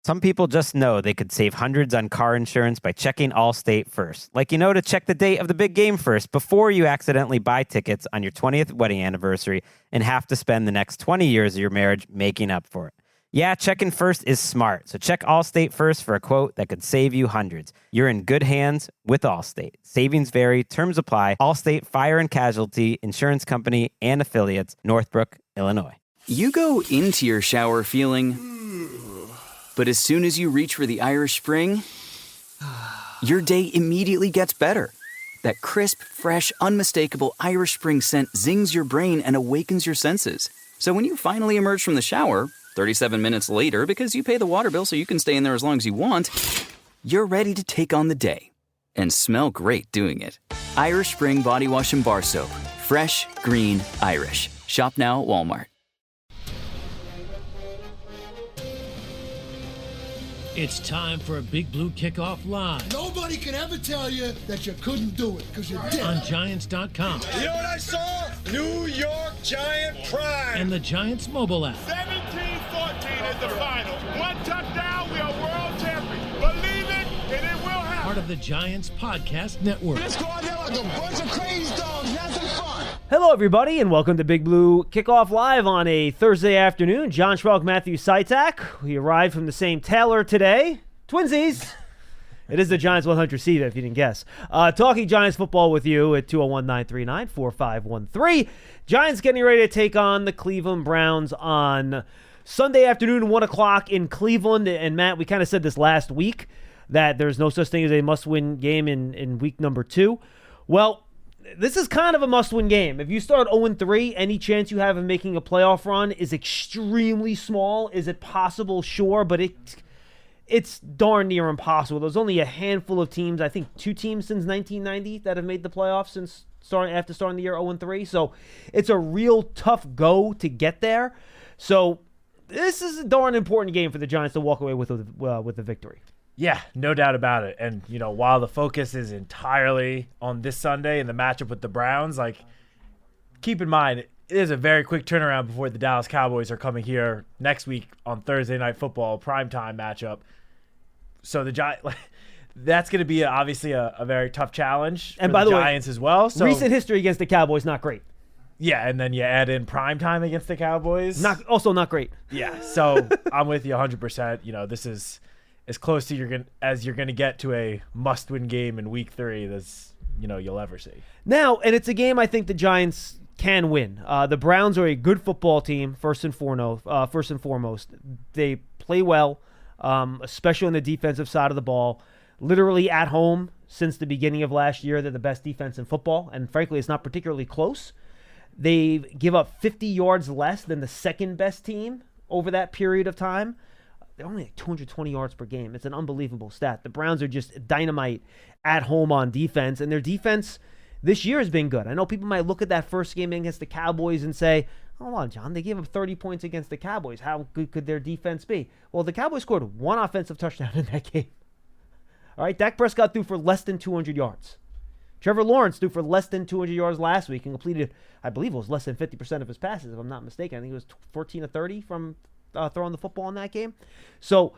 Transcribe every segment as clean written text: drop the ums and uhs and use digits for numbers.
Some people just know they could save hundreds on car insurance by checking Allstate first. Like, to check the date of the big game first before you accidentally buy tickets on your 20th wedding anniversary and have to spend the next 20 years of your marriage making up for it. Yeah, checking first is smart. So check Allstate first for a quote that could save you hundreds. You're in good hands with Allstate. Savings vary. Terms apply. Allstate Fire and Casualty Insurance Company and Affiliates, Northbrook, Illinois. You go into your shower feeling, but as soon as you reach for the Irish Spring, your day immediately gets better. That crisp, fresh, unmistakable Irish Spring scent zings your brain and awakens your senses. So when you finally emerge from the shower, 37 minutes later, because you pay the water bill so you can stay in there as long as you want, you're ready to take on the day and smell great doing it. Irish Spring Body Wash and Bar Soap. Fresh, green, Irish. Shop now at Walmart. It's time for a Big Blue Kickoff Live. Nobody can ever tell you that you couldn't do it, because you did. On Giants.com. You know what I saw? New York Giant Prime. And the Giants mobile app. 17-14 is the final. One touchdown, we are world champions. Believe it, and it will happen. Part of the Giants Podcast Network. Let's go out there like a bunch of crazy dogs. Have some fun. Hello, everybody, and welcome to Big Blue Kickoff Live on a Thursday afternoon. John Schmeelk, Matt Citak. We arrived from the same tailor today. Twinsies. It is the Giants 100 seed, if you didn't guess. Talking Giants football with you at 201-939-4513. Giants getting ready to take on the Cleveland Browns on Sunday afternoon, 1 o'clock in Cleveland. And, Matt, we kind of said this last week, that there's no such thing as a must-win game in week number 2. Well, this is kind of a must-win game. If you start 0-3, any chance you have of making a playoff run is extremely small. Is it possible? Sure, but it's darn near impossible. There's only a handful of teams, I think 2 teams since 1990 that have made the playoffs after starting the year 0-3. So it's a real tough go to get there. So this is a darn important game for the Giants to walk away with a victory. Yeah, no doubt about it. And, while the focus is entirely on this Sunday and the matchup with the Browns, keep in mind, it is a very quick turnaround before the Dallas Cowboys are coming here next week on Thursday Night Football, primetime matchup. So the Giants, that's going to be obviously a very tough challenge for the Giants as well. So recent history against the Cowboys, not great. Yeah, and then you add in primetime against the Cowboys. Also not great. Yeah, so I'm with you 100%. This is as close to as you're going to get to a must-win game in Week 3 as you'll ever see. Now, and it's a game I think the Giants can win. The Browns are a good football team, first and foremost. They play well, especially on the defensive side of the ball. Literally at home since the beginning of last year, they're the best defense in football, and frankly, it's not particularly close. They give up 50 yards less than the second-best team over that period of time. They're only like 220 yards per game. It's an unbelievable stat. The Browns are just dynamite at home on defense, and their defense this year has been good. I know people might look at that first game against the Cowboys and say, hold on, John, they gave up 30 points against the Cowboys. How good could their defense be? Well, the Cowboys scored 1 offensive touchdown in that game. All right, Dak Prescott threw for less than 200 yards. Trevor Lawrence threw for less than 200 yards last week and completed, I believe it was less than 50% of his passes, if I'm not mistaken. I think it was 14 of 30 from throwing the football in that game. So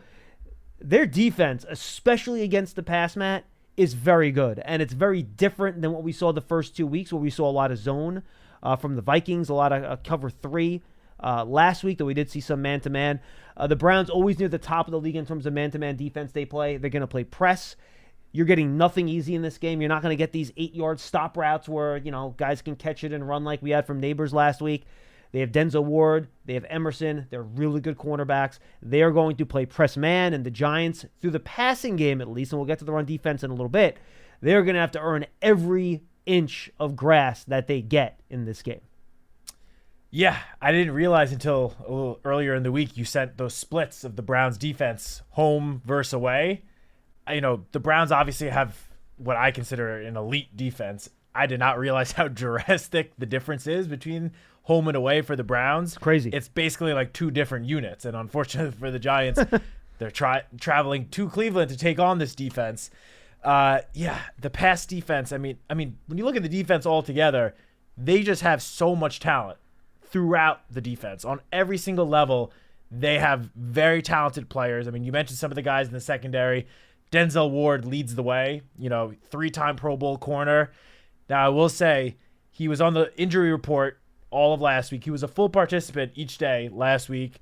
their defense, especially against the pass, Matt, is very good. And it's very different than what we saw the first 2 weeks, where we saw a lot of zone from the Vikings, a lot of cover 3 last week, though we did see some man-to-man. The Browns always near the top of the league in terms of man-to-man defense they play. They're going to play press. You're getting nothing easy in this game. You're not going to get these 8-yard stop routes where, guys can catch it and run like we had from Neighbors last week. They have Denzel Ward. They have Emerson. They're really good cornerbacks. They are going to play press man, and the Giants, through the passing game at least, and we'll get to the run defense in a little bit, they're going to have to earn every inch of grass that they get in this game. Yeah, I didn't realize until a little earlier in the week you sent those splits of the Browns defense home versus away. The Browns obviously have what I consider an elite defense. I did not realize how drastic the difference is between home and away for the Browns. Crazy. It's basically like 2 different units. And unfortunately for the Giants, they're traveling to Cleveland to take on this defense. The pass defense, I mean, when you look at the defense altogether, they just have so much talent throughout the defense. On every single level, They have very talented players. I mean, you mentioned some of the guys in the secondary. Denzel Ward leads the way, 3-time Pro Bowl corner. Now, I will say he was on the injury report all of last week. He was a full participant each day last week,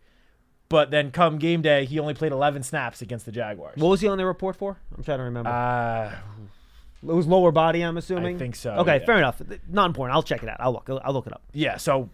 but then come game day, he only played 11 snaps against the Jaguars. What was he on the report for? I'm trying to remember. It was lower body, I'm assuming? I think so. Okay, yeah. fair enough. Not important. I'll check it out. I'll look it up. Yeah, so,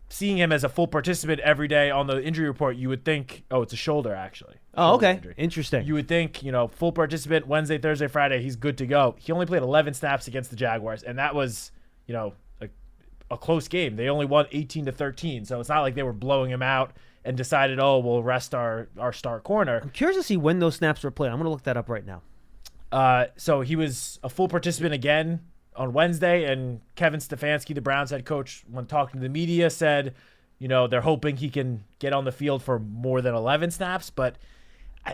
seeing him as a full participant every day on the injury report, you would think, it's a shoulder, actually. Oh, Shoulder okay. injury. Interesting. You would think, full participant Wednesday, Thursday, Friday, he's good to go. He only played 11 snaps against the Jaguars, and that was, a close game. They only won 18-13, so it's not like they were blowing him out and decided, we'll rest our star corner. I'm curious to see when those snaps were played. I'm going to look that up right now. So he was a full participant again on Wednesday, and Kevin Stefanski, the Browns head coach, when talking to the media, said, they're hoping he can get on the field for more than 11 snaps, but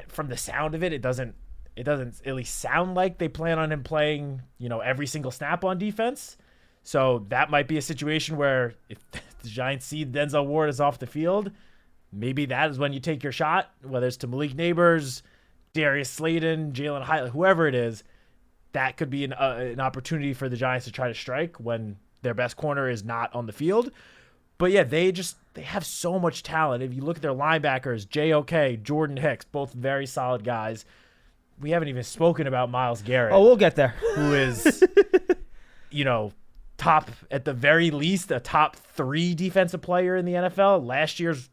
from the sound of it, it doesn't at least sound like they plan on him playing, every single snap on defense. So that might be a situation where if the Giants see Denzel Ward is off the field, maybe that is when you take your shot, whether it's to Malik Neighbors, Darius Slayton, Jalen Hyatt, whoever it is. That could be an opportunity for the Giants to try to strike when their best corner is not on the field. But yeah, they have so much talent. If you look at their linebackers, J.O.K., Jordan Hicks, both very solid guys. We haven't even spoken about Myles Garrett. Oh, we'll get there. Who is, top, at the very least, a top 3 defensive player in the NFL. Last year's,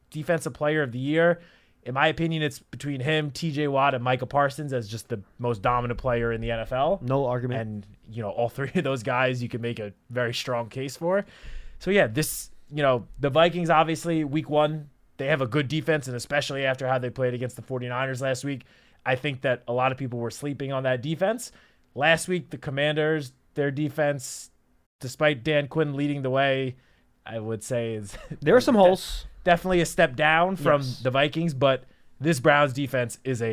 defensive player of the year. In my opinion, it's between him, T.J. Watt, and Micah Parsons as just the most dominant player in the NFL. No argument. And, all 3 of those guys you can make a very strong case for. So, yeah, this, the Vikings, obviously, week 1, they have a good defense, and especially after how they played against the 49ers last week, I think that a lot of people were sleeping on that defense. Last week, the Commanders, their defense, despite Dan Quinn leading the way, I would say is there are some holes. Definitely a step down from the Vikings, but this Browns defense is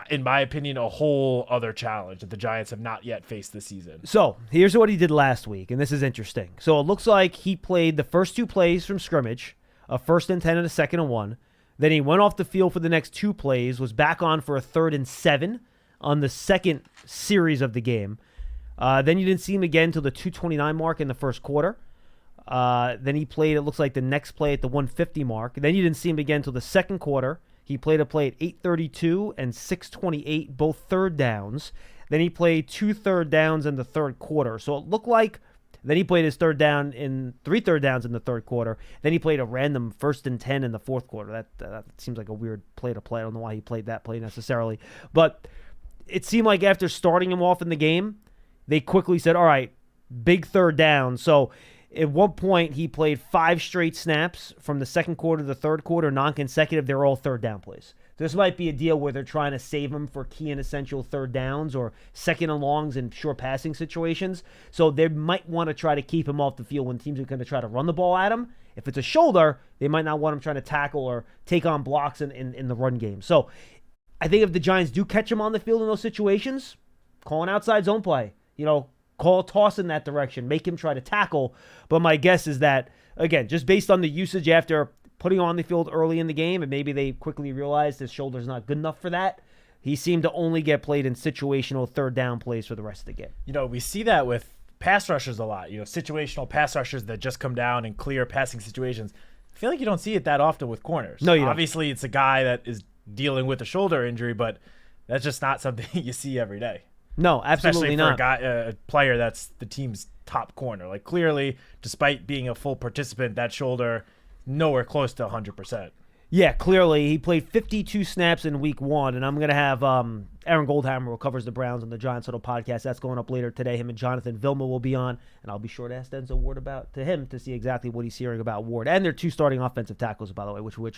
in my opinion, a whole other challenge that the Giants have not yet faced this season. So here's what he did last week, and this is interesting. So it looks like he played the first 2 plays from scrimmage, a 1st and 10 and a 2nd and 1. Then he went off the field for the next 2 plays, was back on for a 3rd and 7 on the second series of the game. Then you didn't see him again until the 2:29 mark in the first quarter. Then he played, it looks like, the next play at the 150 mark. Then you didn't see him again until the second quarter. He played a play at 8:32 and 6:28, both 3rd downs. Then he played 2 3rd downs in the 3rd quarter. So it looked like then he played his 3rd down in 3 3rd downs in the 3rd quarter. Then he played a random 1st and 10 in the 4th quarter. That seems like a weird play to play. I don't know why he played that play necessarily. But it seemed like after starting him off in the game, they quickly said, all right, big 3rd down. So at one point, he played 5 straight snaps from the 2nd quarter to the 3rd quarter, non-consecutive. They're all 3rd down plays. This might be a deal where they're trying to save him for key and essential 3rd downs or 2nd and longs in short passing situations. So they might want to try to keep him off the field when teams are going to try to run the ball at him. If it's a shoulder, they might not want him trying to tackle or take on blocks in the run game. So I think if the Giants do catch him on the field in those situations, call an outside zone play. Call a toss in that direction. Make him try to tackle. But my guess is that, again, just based on the usage after putting him on the field early in the game, and maybe they quickly realized his shoulder's not good enough for that, he seemed to only get played in situational 3rd down plays for the rest of the game. We see that with pass rushers a lot. situational pass rushers that just come down and clear passing situations. I feel like you don't see it that often with corners. No, you don't. Obviously, it's a guy that is dealing with a shoulder injury, but that's just not something you see every day. No, absolutely Especially not. for a player that's the team's top corner. Like, clearly, despite being a full participant, that shoulder nowhere close to 100%. Yeah, clearly. He played 52 snaps in week 1, and I'm going to have Aaron Goldhammer, who covers the Browns on the Giants Huddle podcast. That's going up later today. Him and Jonathan Vilma will be on, and I'll be sure to ask Denzel Ward to him to see exactly what he's hearing about Ward. And their 2 starting offensive tackles, by the way, which we'll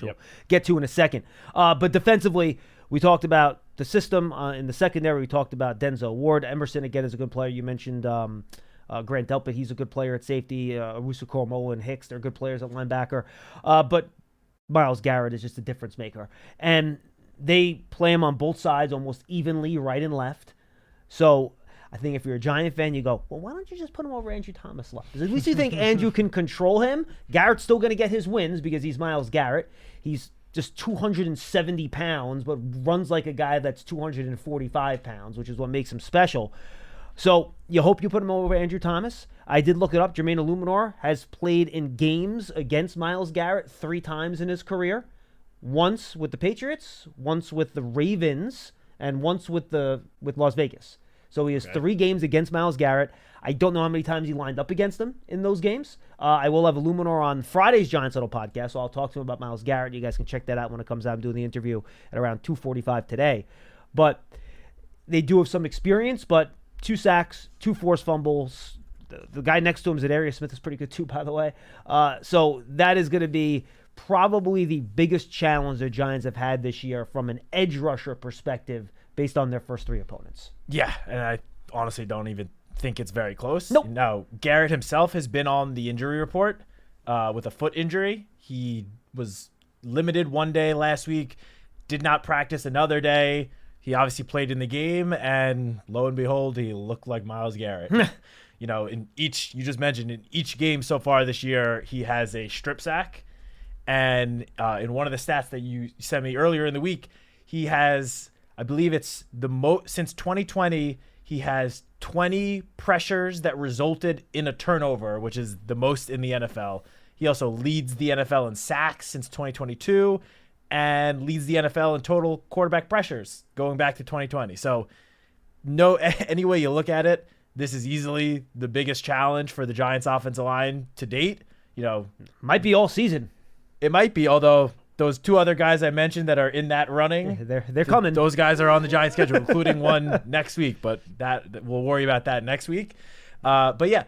get to in a second. But defensively, we talked about the system. In the secondary, we talked about Denzel Ward. Emerson, again, is a good player. You mentioned Grant Delpit. He's a good player at safety. Arusa Koromoa and Hicks, they're good players at linebacker. But Myles Garrett is just a difference maker. And they play him on both sides almost evenly, right and left. So I think if you're a Giant fan, you go, well, why don't you just put him over Andrew Thomas left? Because at least you think Andrew can control him. Garrett's still going to get his wins because he's Myles Garrett. He's just 270 pounds, but runs like a guy that's 245 pounds, which is what makes him special. So you hope you put him over Andrew Thomas. I did look it up. Jermaine Illuminor has played in games against Myles Garrett 3 times in his career. Once with the Patriots, once with the Ravens, and once with Las Vegas. So he has 3 games against Myles Garrett. I don't know how many times he lined up against him in those games. I will have Illuminor on Friday's Giants Huddle podcast, so I'll talk to him about Myles Garrett. You guys can check that out when it comes out. I'm doing the interview at around 2:45 today. But they do have some experience, but 2 sacks, 2 forced fumbles. The guy next to him, Zadarius Smith, is pretty good too, by the way. So that is going to be probably the biggest challenge the Giants have had this year from an edge rusher perspective based on their first 3 opponents. Yeah, and I honestly don't even think it's very close. Nope. Now, Garrett himself has been on the injury report with a foot injury. He was limited one day last week, did not practice another day. He obviously played in the game, and lo and behold, he looked like Myles Garrett. In each, you just mentioned, in each game so far this year, he has a strip sack. And in one of the stats that you sent me earlier in the week, he has, I believe it's the most, since 2020, he has 20 pressures that resulted in a turnover, which is the most in the NFL. He also leads the NFL in sacks since 2022 and leads the NFL in total quarterback pressures going back to 2020. So any way you look at it, this is easily the biggest challenge for the Giants offensive line to date. Might be all season. It might be, although those 2 other guys I mentioned that are in that running, they're coming. Those guys are on the Giants schedule, including one next week, but that we'll worry about that next week. But yeah,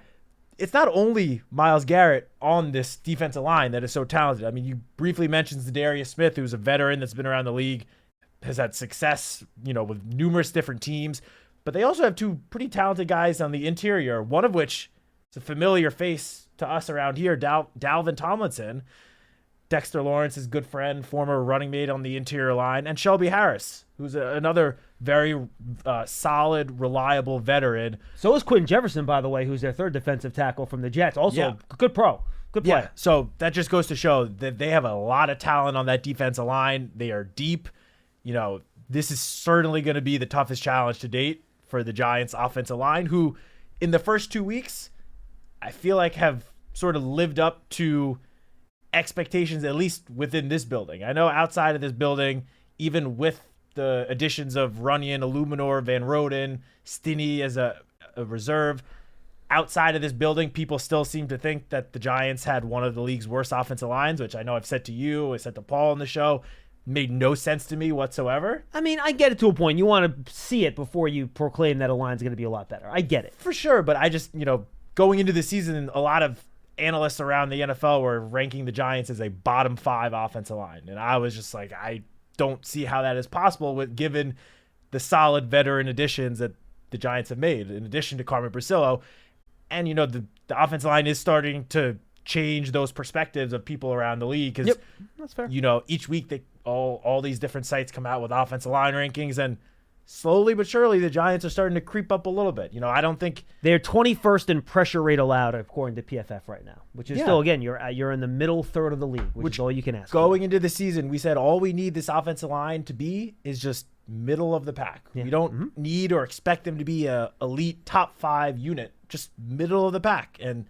it's not only Myles Garrett on this defensive line that is so talented. I mean, you briefly mentioned Zadarius Smith, who's a veteran that's been around the league, has had success, with numerous different teams. But they also have 2 pretty talented guys on the interior, one of which is a familiar face to us around here, Dalvin Tomlinson, Dexter Lawrence's good friend, former running mate on the interior line, and Shelby Harris, who's another very solid, reliable veteran. So is Quentin Jefferson, by the way, who's their 3rd defensive tackle from the Jets. Also, good pro. Good play. Yeah, so that just goes to show that they have a lot of talent on that defensive line. They are deep. This is certainly going to be the toughest challenge to date for the Giants offensive line, who in the first 2 weeks, I feel like have sort of lived up to expectations, at least within this building. I know outside of this building, even with the additions of Runyon, Illuminor, Van Roden, Stinney as a reserve, outside of this building, people still seem to think that the Giants had one of the league's worst offensive lines, which I know I've said to you, I said to Paul on the show, made no sense to me whatsoever. I mean, I get it to a point. You want to see it before you proclaim that a line's going to be a lot better. I get it. For sure, but I just, going into the season, a lot of analysts around the NFL were ranking the Giants as a bottom 5 offensive line. And I was just like, I don't see how that is possible given the solid veteran additions that the Giants have made, in addition to Carmen Brasillo. And, the offensive line is starting to change those perspectives of people around the league. Because, that's fair. Each week all these different sites come out with offensive line rankings, and slowly but surely, the Giants are starting to creep up a little bit. I don't think they're 21st in pressure rate allowed according to PFF right now, which is still, again, you're in the middle third of the league, which is all you can ask. Going into the season, we said all we need this offensive line to be is just middle of the pack. Yeah. We don't need or expect them to be a elite top 5 unit, just middle of the pack. And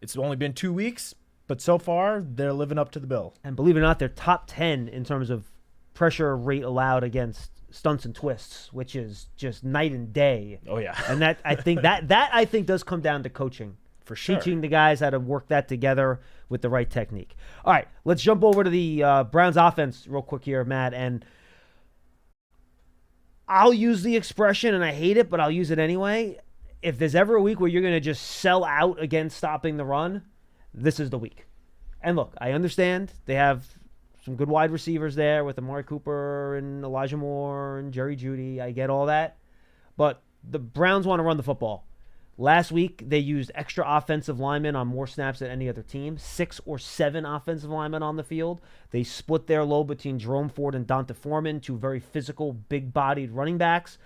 it's only been 2 weeks, but so far they're living up to the bill. And believe it or not, they're top 10 in terms of pressure rate allowed against stunts and twists, which is just night and day. Oh yeah. And that I think does come down to coaching. For sure. Teaching the guys how to work that together with the right technique. All right, let's jump over to the Browns offense real quick here, Matt. And I'll use the expression, and I hate it, but I'll use it anyway. If there's ever a week where you're going to just sell out against stopping the run, this is the week. And look, I understand they have some good wide receivers there with Amari Cooper and Elijah Moore and Jerry Jeudy. I get all that. But the Browns want to run the football. Last week, they used extra offensive linemen on more snaps than any other team. 6 or 7 offensive linemen on the field. They split their load between Jerome Ford and Donta Foreman, 2 very physical, big-bodied running backs.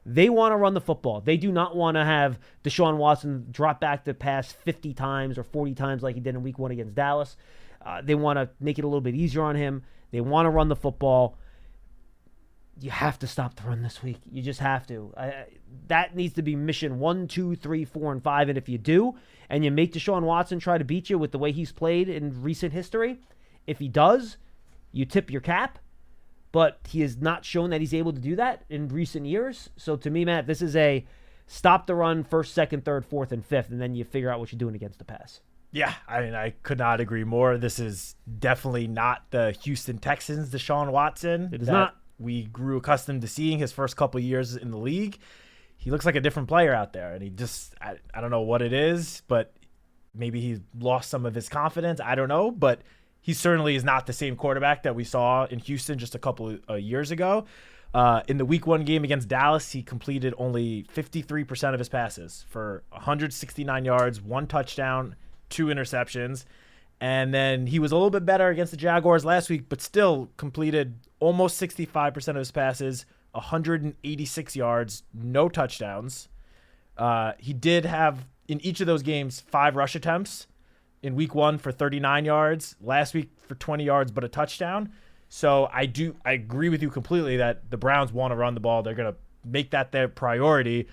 They want to run the football. They do not want to have Deshaun Watson drop back to pass 50 times or 40 times like he did in week 1 against Dallas. They want to make it a little bit easier on him. They want to run the football. You have to stop the run this week. You just have to. That needs to be mission 1, 2, 3, 4, and 5. And if you do, and you make Deshaun Watson try to beat you with the way he's played in recent history, if he does, you tip your cap. But he has not shown that he's able to do that in recent years. So to me, Matt, this is a stop the run 1st, 2nd, 3rd, 4th, and 5th, and then you figure out what you're doing against the pass. Yeah, I mean, I could not agree more. This is definitely not the Houston Texans Deshaun Watson. It is not. We grew accustomed to seeing his first couple of years in the league. He looks like a different player out there, and he just, I don't know what it is, but maybe he's lost some of his confidence. I don't know, but he certainly is not the same quarterback that we saw in Houston just a couple of years ago. In the week 1 game against Dallas, he completed only 53% of his passes for 169 yards, 1 touchdown, 2 interceptions. And then he was a little bit better against the Jaguars last week, but still completed almost 65% of his passes, 186 yards, no touchdowns. He did have, in each of those games, 5 rush attempts. In week 1 for 39 yards, last week for 20 yards, but a touchdown. So I agree with you completely that the Browns want to run the ball. They're going to make that their priority.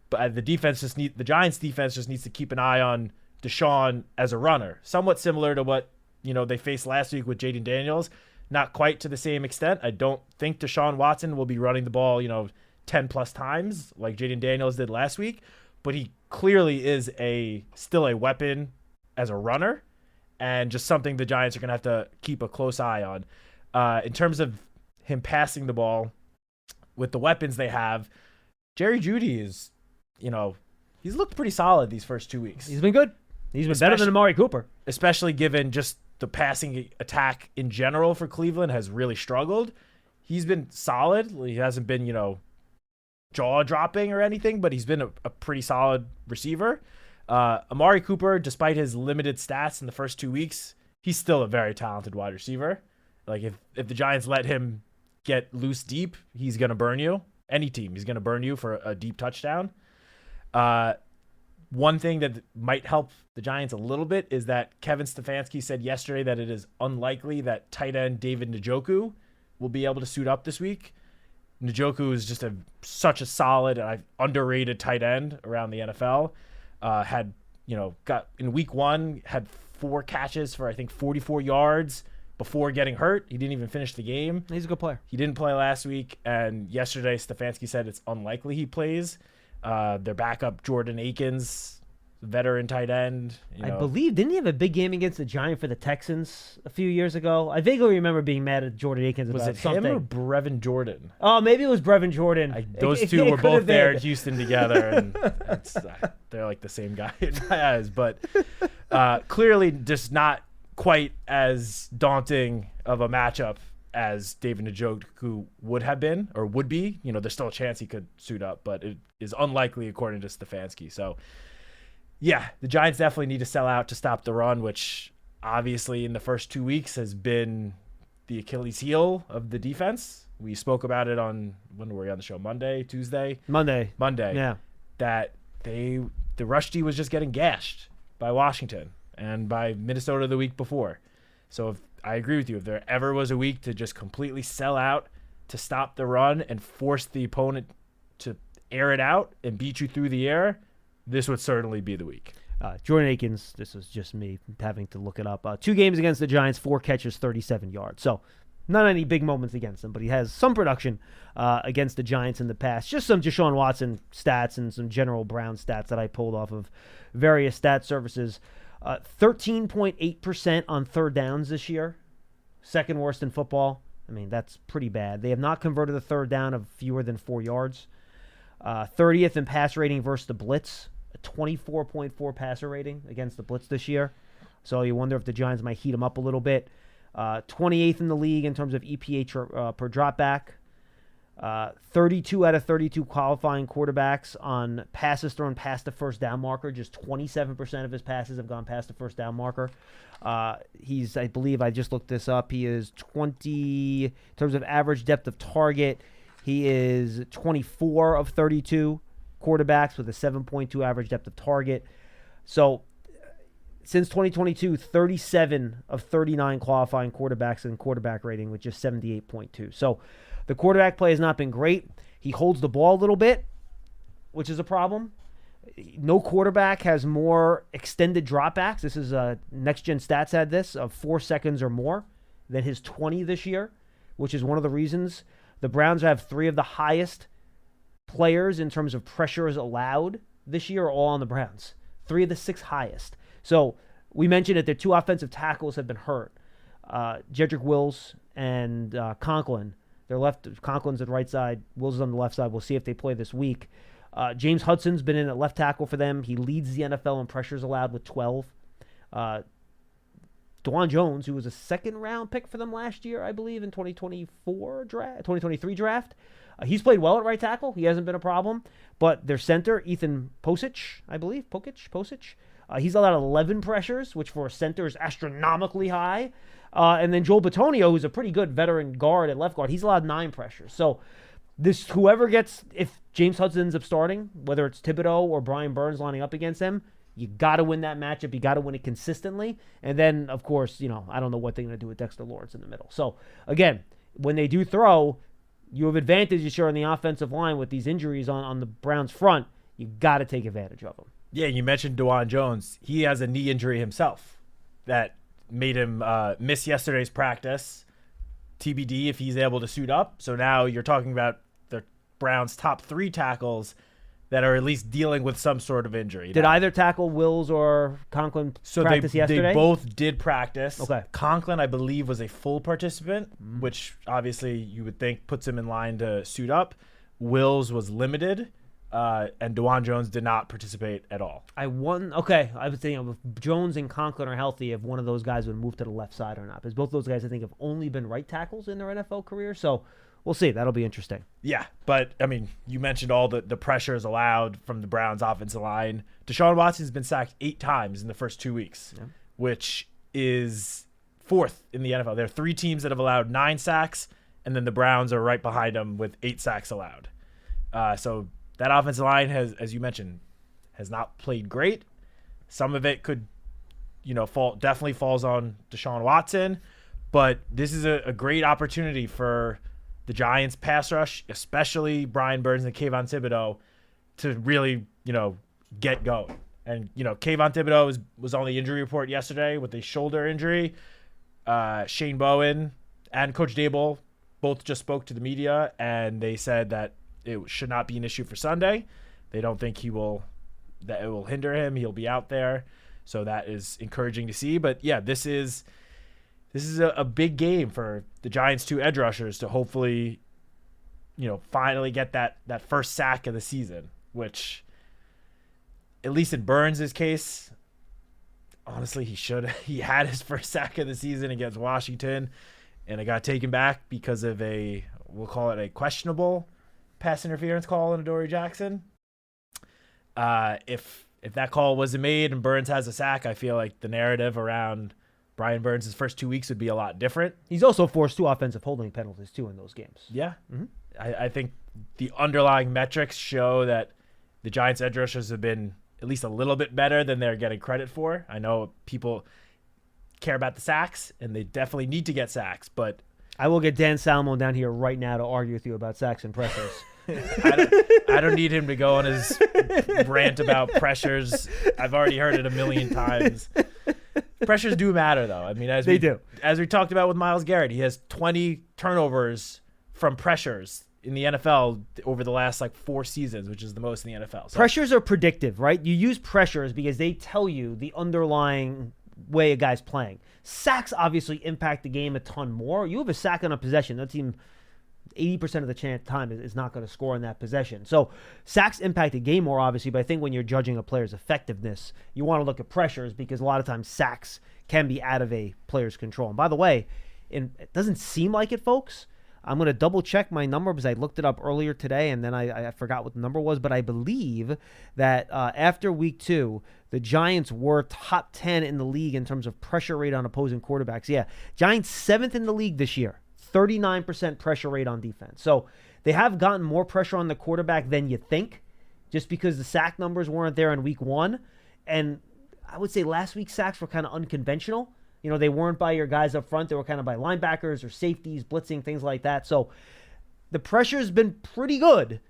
But the Giants defense just needs to keep an eye on Deshaun as a runner. Somewhat similar to what, they faced last week with Jaden Daniels. Not quite to the same extent. I don't think Deshaun Watson will be running the ball, 10 plus times like Jaden Daniels did last week, but he clearly is still a weapon as a runner, and just something the Giants are going to have to keep a close eye on. In terms of him passing the ball with the weapons they have, Jerry Jeudy is, he's looked pretty solid these first 2 weeks. He's been good. He's been better than Amari Cooper. Especially given just the passing attack in general for Cleveland has really struggled. He's been solid. He hasn't been, jaw-dropping or anything, but he's been a pretty solid receiver. Amari Cooper, despite his limited stats in the first 2 weeks, he's still a very talented wide receiver. Like, if the Giants let him get loose deep, he's going to burn you. Any team, he's going to burn you for a deep touchdown. One thing that might help the Giants a little bit is that Kevin Stefanski said yesterday that it is unlikely that tight end David Njoku will be able to suit up this week. Njoku is just such a solid and underrated tight end around the NFL. Got in week 1, had 4 catches for, I think, 44 yards before getting hurt. He didn't even finish the game. He's a good player. He didn't play last week, and yesterday Stefanski said it's unlikely he plays. Their backup, Jordan Akins, veteran tight end. I believe, didn't he have a big game against the Giants for the Texans a few years ago? I vaguely remember being mad at Jordan Akins about something. Was it him or Brevin Jordan? Oh, maybe it was Brevin Jordan. Those two were both there in Houston together, and they're like the same guy in my eyes. But clearly just not quite as daunting of a matchup as David Njoku would have been or would be. There's still a chance he could suit up, but it is unlikely according to Stefanski. So, yeah, the Giants definitely need to sell out to stop the run, which obviously in the first 2 weeks has been the Achilles heel of the defense. We spoke about it when were we on the show? Tuesday? Monday. Yeah. That the rush D was just getting gashed by Washington and by Minnesota the week before. So I agree with you. If there ever was a week to just completely sell out to stop the run and force the opponent to air it out and beat you through the air, this would certainly be the week. Jordan Akins, this is just me having to look it up. 2 games against the Giants, 4 catches, 37 yards. So not any big moments against them, but he has some production against the Giants in the past. Just some Deshaun Watson stats and some general Brown stats that I pulled off of various stat services. 13.8% on third downs this year. Second worst in football. I mean, that's pretty bad. They have not converted a third down of fewer than 4 yards. 30th in pass rating versus the blitz. A 24.4 passer rating against the blitz this year. So you wonder if the Giants might heat them up a little bit. 28th in the league in terms of EPA per dropback. 32 out of 32 qualifying quarterbacks on passes thrown past the first down marker. Just 27% of his passes have gone past the first down marker. I believe I just looked this up. He is 20, in terms of average depth of target, He is 24 of 32 quarterbacks with a 7.2 average depth of target. So since 2022, 37 of 39 qualifying quarterbacks in quarterback rating with just 78.2. So the quarterback play has not been great. He holds the ball a little bit, which is a problem. No quarterback has more extended dropbacks. This is Next Gen Stats had this of 4 seconds or more than his 20 this year, which is one of the reasons the Browns have 3 of the highest players in terms of pressures allowed this year are all on the Browns. 3 of the 6 highest. So we mentioned that their 2 offensive tackles have been hurt. Jedrick Wills and Conklin. Conklin's at right side. Wills is on the left side. We'll see if they play this week. James Hudson's been in at left tackle for them. He leads the NFL in pressures allowed with 12. DeJuan Jones, who was a second-round pick for them last year, I believe, in 2023 draft. He's played well at right tackle. He hasn't been a problem. But their center, Ethan Posich, I believe, he's allowed 11 pressures, which for a center is astronomically high. And then Joel Bitonio, who's a pretty good veteran guard at left guard, he's allowed 9 pressures. So whoever gets, if James Hudson ends up starting, whether it's Thibodeau or Brian Burns lining up against him, you got to win that matchup. You got to win it consistently. And then, of course, I don't know what they're going to do with Dexter Lawrence in the middle. So, again, when they do throw, you have advantages on the offensive line with these injuries on the Browns front. You got to take advantage of them. Yeah, you mentioned DeJuan Jones. He has a knee injury himself that made him miss yesterday's practice. TBD if he's able to suit up. So now you're talking about the Browns' top 3 tackles that are at least dealing with some sort of injury. Did either tackle Wills or Conklin practice yesterday? They both did practice. Okay. Conklin, I believe, was a full participant, which obviously you would think puts him in line to suit up. Wills was limited, and DeJuan Jones did not participate at all. I was thinking if Jones and Conklin are healthy, if one of those guys would move to the left side or not. Because both those guys, I think, have only been right tackles in their NFL career. So we'll see. That'll be interesting. Yeah, but, I mean, you mentioned all the pressures allowed from the Browns' offensive line. Deshaun Watson's been sacked 8 times in the first 2 weeks, which is 4th in the NFL. There are 3 teams that have allowed 9 sacks, and then the Browns are right behind them with 8 sacks allowed. So that offensive line as you mentioned, has not played great. Some of it could, definitely falls on Deshaun Watson, but this is a great opportunity for the Giants pass rush, especially Brian Burns and Kayvon Thibodeau, to really, get going. And, Kayvon Thibodeau was on the injury report yesterday with a shoulder injury. Shane Bowen and Coach Dable both just spoke to the media, and they said that it should not be an issue for Sunday. They don't think that it will hinder him. He'll be out there. So that is encouraging to see. But yeah, this is a big game for the Giants' 2 edge rushers to hopefully, finally get that first sack of the season, which, at least in Burns' case, honestly, he had his first sack of the season against Washington, and it got taken back because of we'll call it a questionable pass interference call on Adoree Jackson. If that call wasn't made and Burns has a sack, I feel like the narrative around Brian Burns' first 2 weeks would be a lot different. He's also forced 2 offensive holding penalties, too, in those games. Yeah. Mm-hmm. I think the underlying metrics show that the Giants' edge rushers have been at least a little bit better than they're getting credit for. I know people care about the sacks, and they definitely need to get sacks, but I will get Dan Salmon down here right now to argue with you about sacks and pressures. I don't need him to go on his rant about pressures. I've already heard it a million times. Pressures do matter, though. I mean, as we talked about with Myles Garrett, he has 20 turnovers from pressures in the NFL over the last 4 seasons, which is the most in the NFL. So pressures are predictive, right? You use pressures because they tell you the underlying way a guy's playing. Sacks obviously impact the game a ton more. You have a sack on a possession, that team 80% of the time is not going to score in that possession. So sacks impact the game more, obviously, but I think when you're judging a player's effectiveness, you want to look at pressures because a lot of times sacks can be out of a player's control. And by the way, it doesn't seem like it, folks. I'm going to double check my number because I looked it up earlier today and then I forgot what the number was, but I believe that after week 2, the Giants were top 10 in the league in terms of pressure rate on opposing quarterbacks. Yeah, Giants 7th in the league this year. 39% pressure rate on defense. So they have gotten more pressure on the quarterback than you think, just because the sack numbers weren't there in week 1. And I would say last week's sacks were kind of unconventional. They weren't by your guys up front. They were kind of by linebackers or safeties, blitzing, things like that. So the pressure's been pretty good.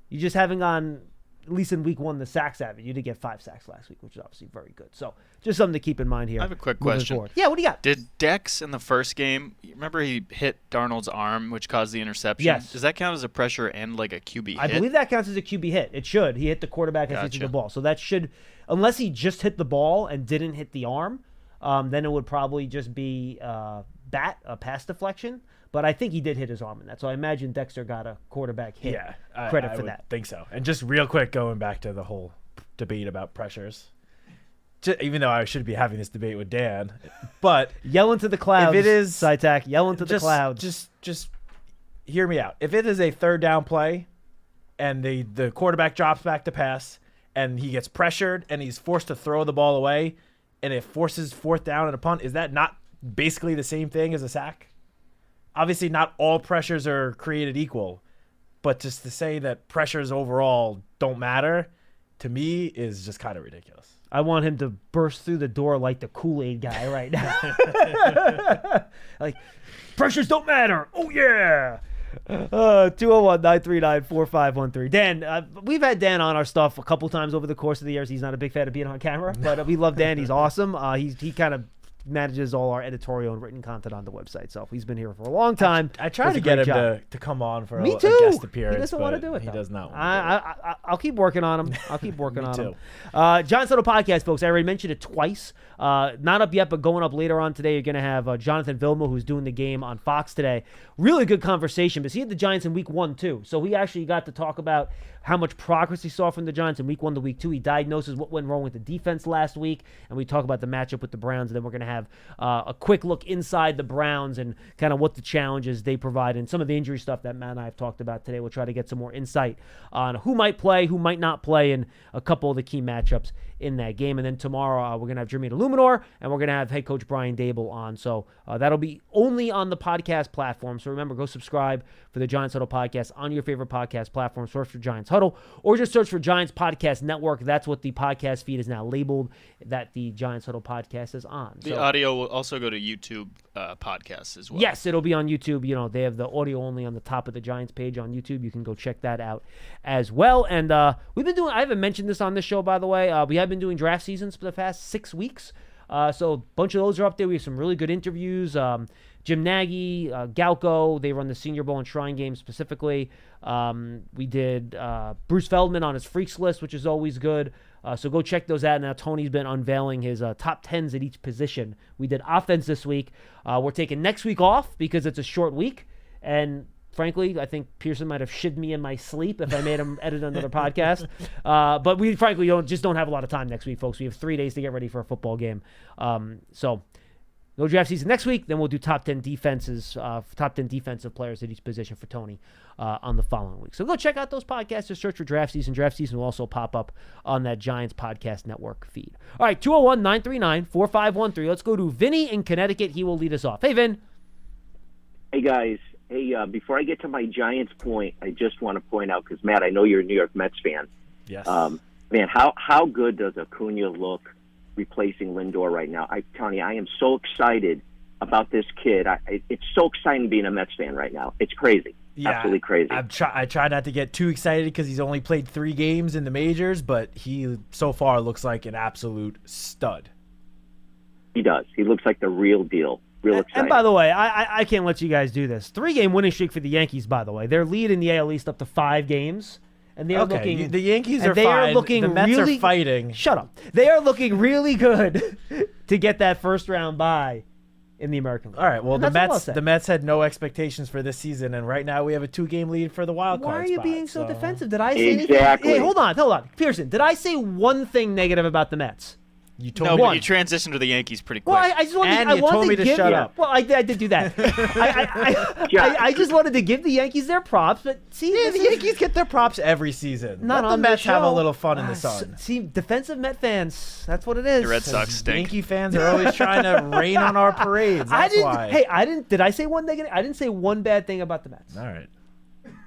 You just haven't gone, at least in week 1, the sacks average. You did get 5 sacks last week, which is obviously very good. So just something to keep in mind here. I have a quick question. Forward. Yeah, what do you got? Did Dex in the first game, remember he hit Darnold's arm, which caused the interception? Yes. Does that count as a pressure and like a QB hit? I believe that counts as a QB hit. It should. He hit the quarterback as he hit the ball. So that should, unless he just hit the ball and didn't hit the arm, then it would probably just be a pass deflection. But I think he did hit his arm in that. So I imagine Dexter got a quarterback hit. Yeah, credit I for would that. think so. And just real quick, going back to the whole debate about pressures, even though I should be having this debate with Dan, but yell into the clouds. If it is Citak, yell into the clouds. Just hear me out. If it is a third down play, and the quarterback drops back to pass, and he gets pressured, and he's forced to throw the ball away, and it forces 4th down and a punt, is that not basically the same thing as a sack? Obviously, not all pressures are created equal, but just to say that pressures overall don't matter, to me, is just kind of ridiculous. I want him to burst through the door like the Kool-Aid guy right now. Like, pressures don't matter. Oh, yeah. 201-939-4513. Dan, we've had Dan on our stuff a couple times over the course of the years. He's not a big fan of being on camera, but we love Dan. He's awesome. He kind of manages all our editorial and written content on the website. So he's been here for a long time. I tried to get him to come on for a guest appearance. He doesn't want to do it. He does not. I'll keep working on him. I'll keep working on too. him. Giants Huddle Podcast, folks. I already mentioned it twice. Not up yet, but going up later on today. You're going to have Jonathan Vilma, who's doing the game on Fox today. Really good conversation, because he had the Giants in week 1 too. So he actually got to talk about how much progress he saw from the Giants in week 1 to week 2. He diagnoses what went wrong with the defense last week, and we talk about the matchup with the Browns. And then we're going to have a quick look inside the Browns and kind of what the challenges they provide and some of the injury stuff that Matt and I have talked about today. We'll try to get some more insight on who might play, who might not play, and a couple of the key matchups in that game. And then tomorrow we're going to have Jermaine Illuminor, and we're going to have head coach Brian Dable on. So that'll be only on the podcast platform. So remember, go subscribe for the Giants Huddle podcast on your favorite podcast platform. Search for Giants Huddle, or just search for Giants Podcast Network. That's what the podcast feed is now labeled, that the Giants Huddle podcast is on. The audio will also go to YouTube podcasts as well. Yes, it'll be on YouTube. They have the audio only on the top of the Giants page on YouTube. You can go check that out as well. And we've been doing, I haven't mentioned this on this show, by the way. We have been doing draft seasons for the past 6 weeks. So a bunch of those are up there. We have some really good interviews. Jim Nagy, Galco, they run the Senior Bowl and Shrine Game specifically. We did Bruce Feldman on his Freaks list, which is always good. So go check those out. Now Tony's been unveiling his top 10s at each position. We did offense this week. We're taking next week off because it's a short week. And frankly, I think Pearson might have shit me in my sleep if I made him edit another podcast. But we frankly don't have a lot of time next week, folks. We have 3 days to get ready for a football game. So no draft season next week. Then we'll do top 10 defenses, top 10 defensive players at each position for Tony on the following week. So go check out those podcasts. Just search for draft season. Draft season will also pop up on that Giants Podcast Network feed. All right, 201-939-4513. Let's go to Vinny in Connecticut. He will lead us off. Hey, Vin. Hey, guys. Hey, before I get to my Giants point, I just want to point out, because, Matt, I know you're a New York Mets fan. Yes. Man, how good does Acuna look replacing Lindor right now? I'm telling you, I am so excited about this kid. It's so exciting being a Mets fan right now. It's crazy. Yeah, absolutely crazy. I try not to get too excited because he's only played 3 games in the majors, but he so far looks like an absolute stud. He does. He looks like the real deal. Real exciting. And by the way, I can't let you guys do this. 3-game winning streak for the Yankees, by the way. They're leading the AL East up to 5 games. And they're looking. The Yankees are they fine. Are looking the Mets really, are fighting. Shut up. They are looking really good to get that first round bye in the American League. All right. Well, and the Mets had no expectations for this season, and right now we have a 2-game lead for the wild card. Why are you spot, being so defensive? Did I say exactly? Anything? Hey, hold on, Pearson. Did I say one thing negative about the Mets? You told No, me. but you transitioned to the Yankees pretty quick. Well, I just wanted. And I you wanted told me to give, shut up. Well, I did do that. I just wanted to give the Yankees their props, but see, Yeah, this the is- Yankees get their props every season. Not Let the on the Mets have a show. little fun in the sun. See, defensive Met fans, that's what it is. The Red Sox stink. Yankee fans are always trying to rain on our parades. That's why. Hey, I didn't. Did I say one negative? I didn't say one bad thing about the Mets. All right.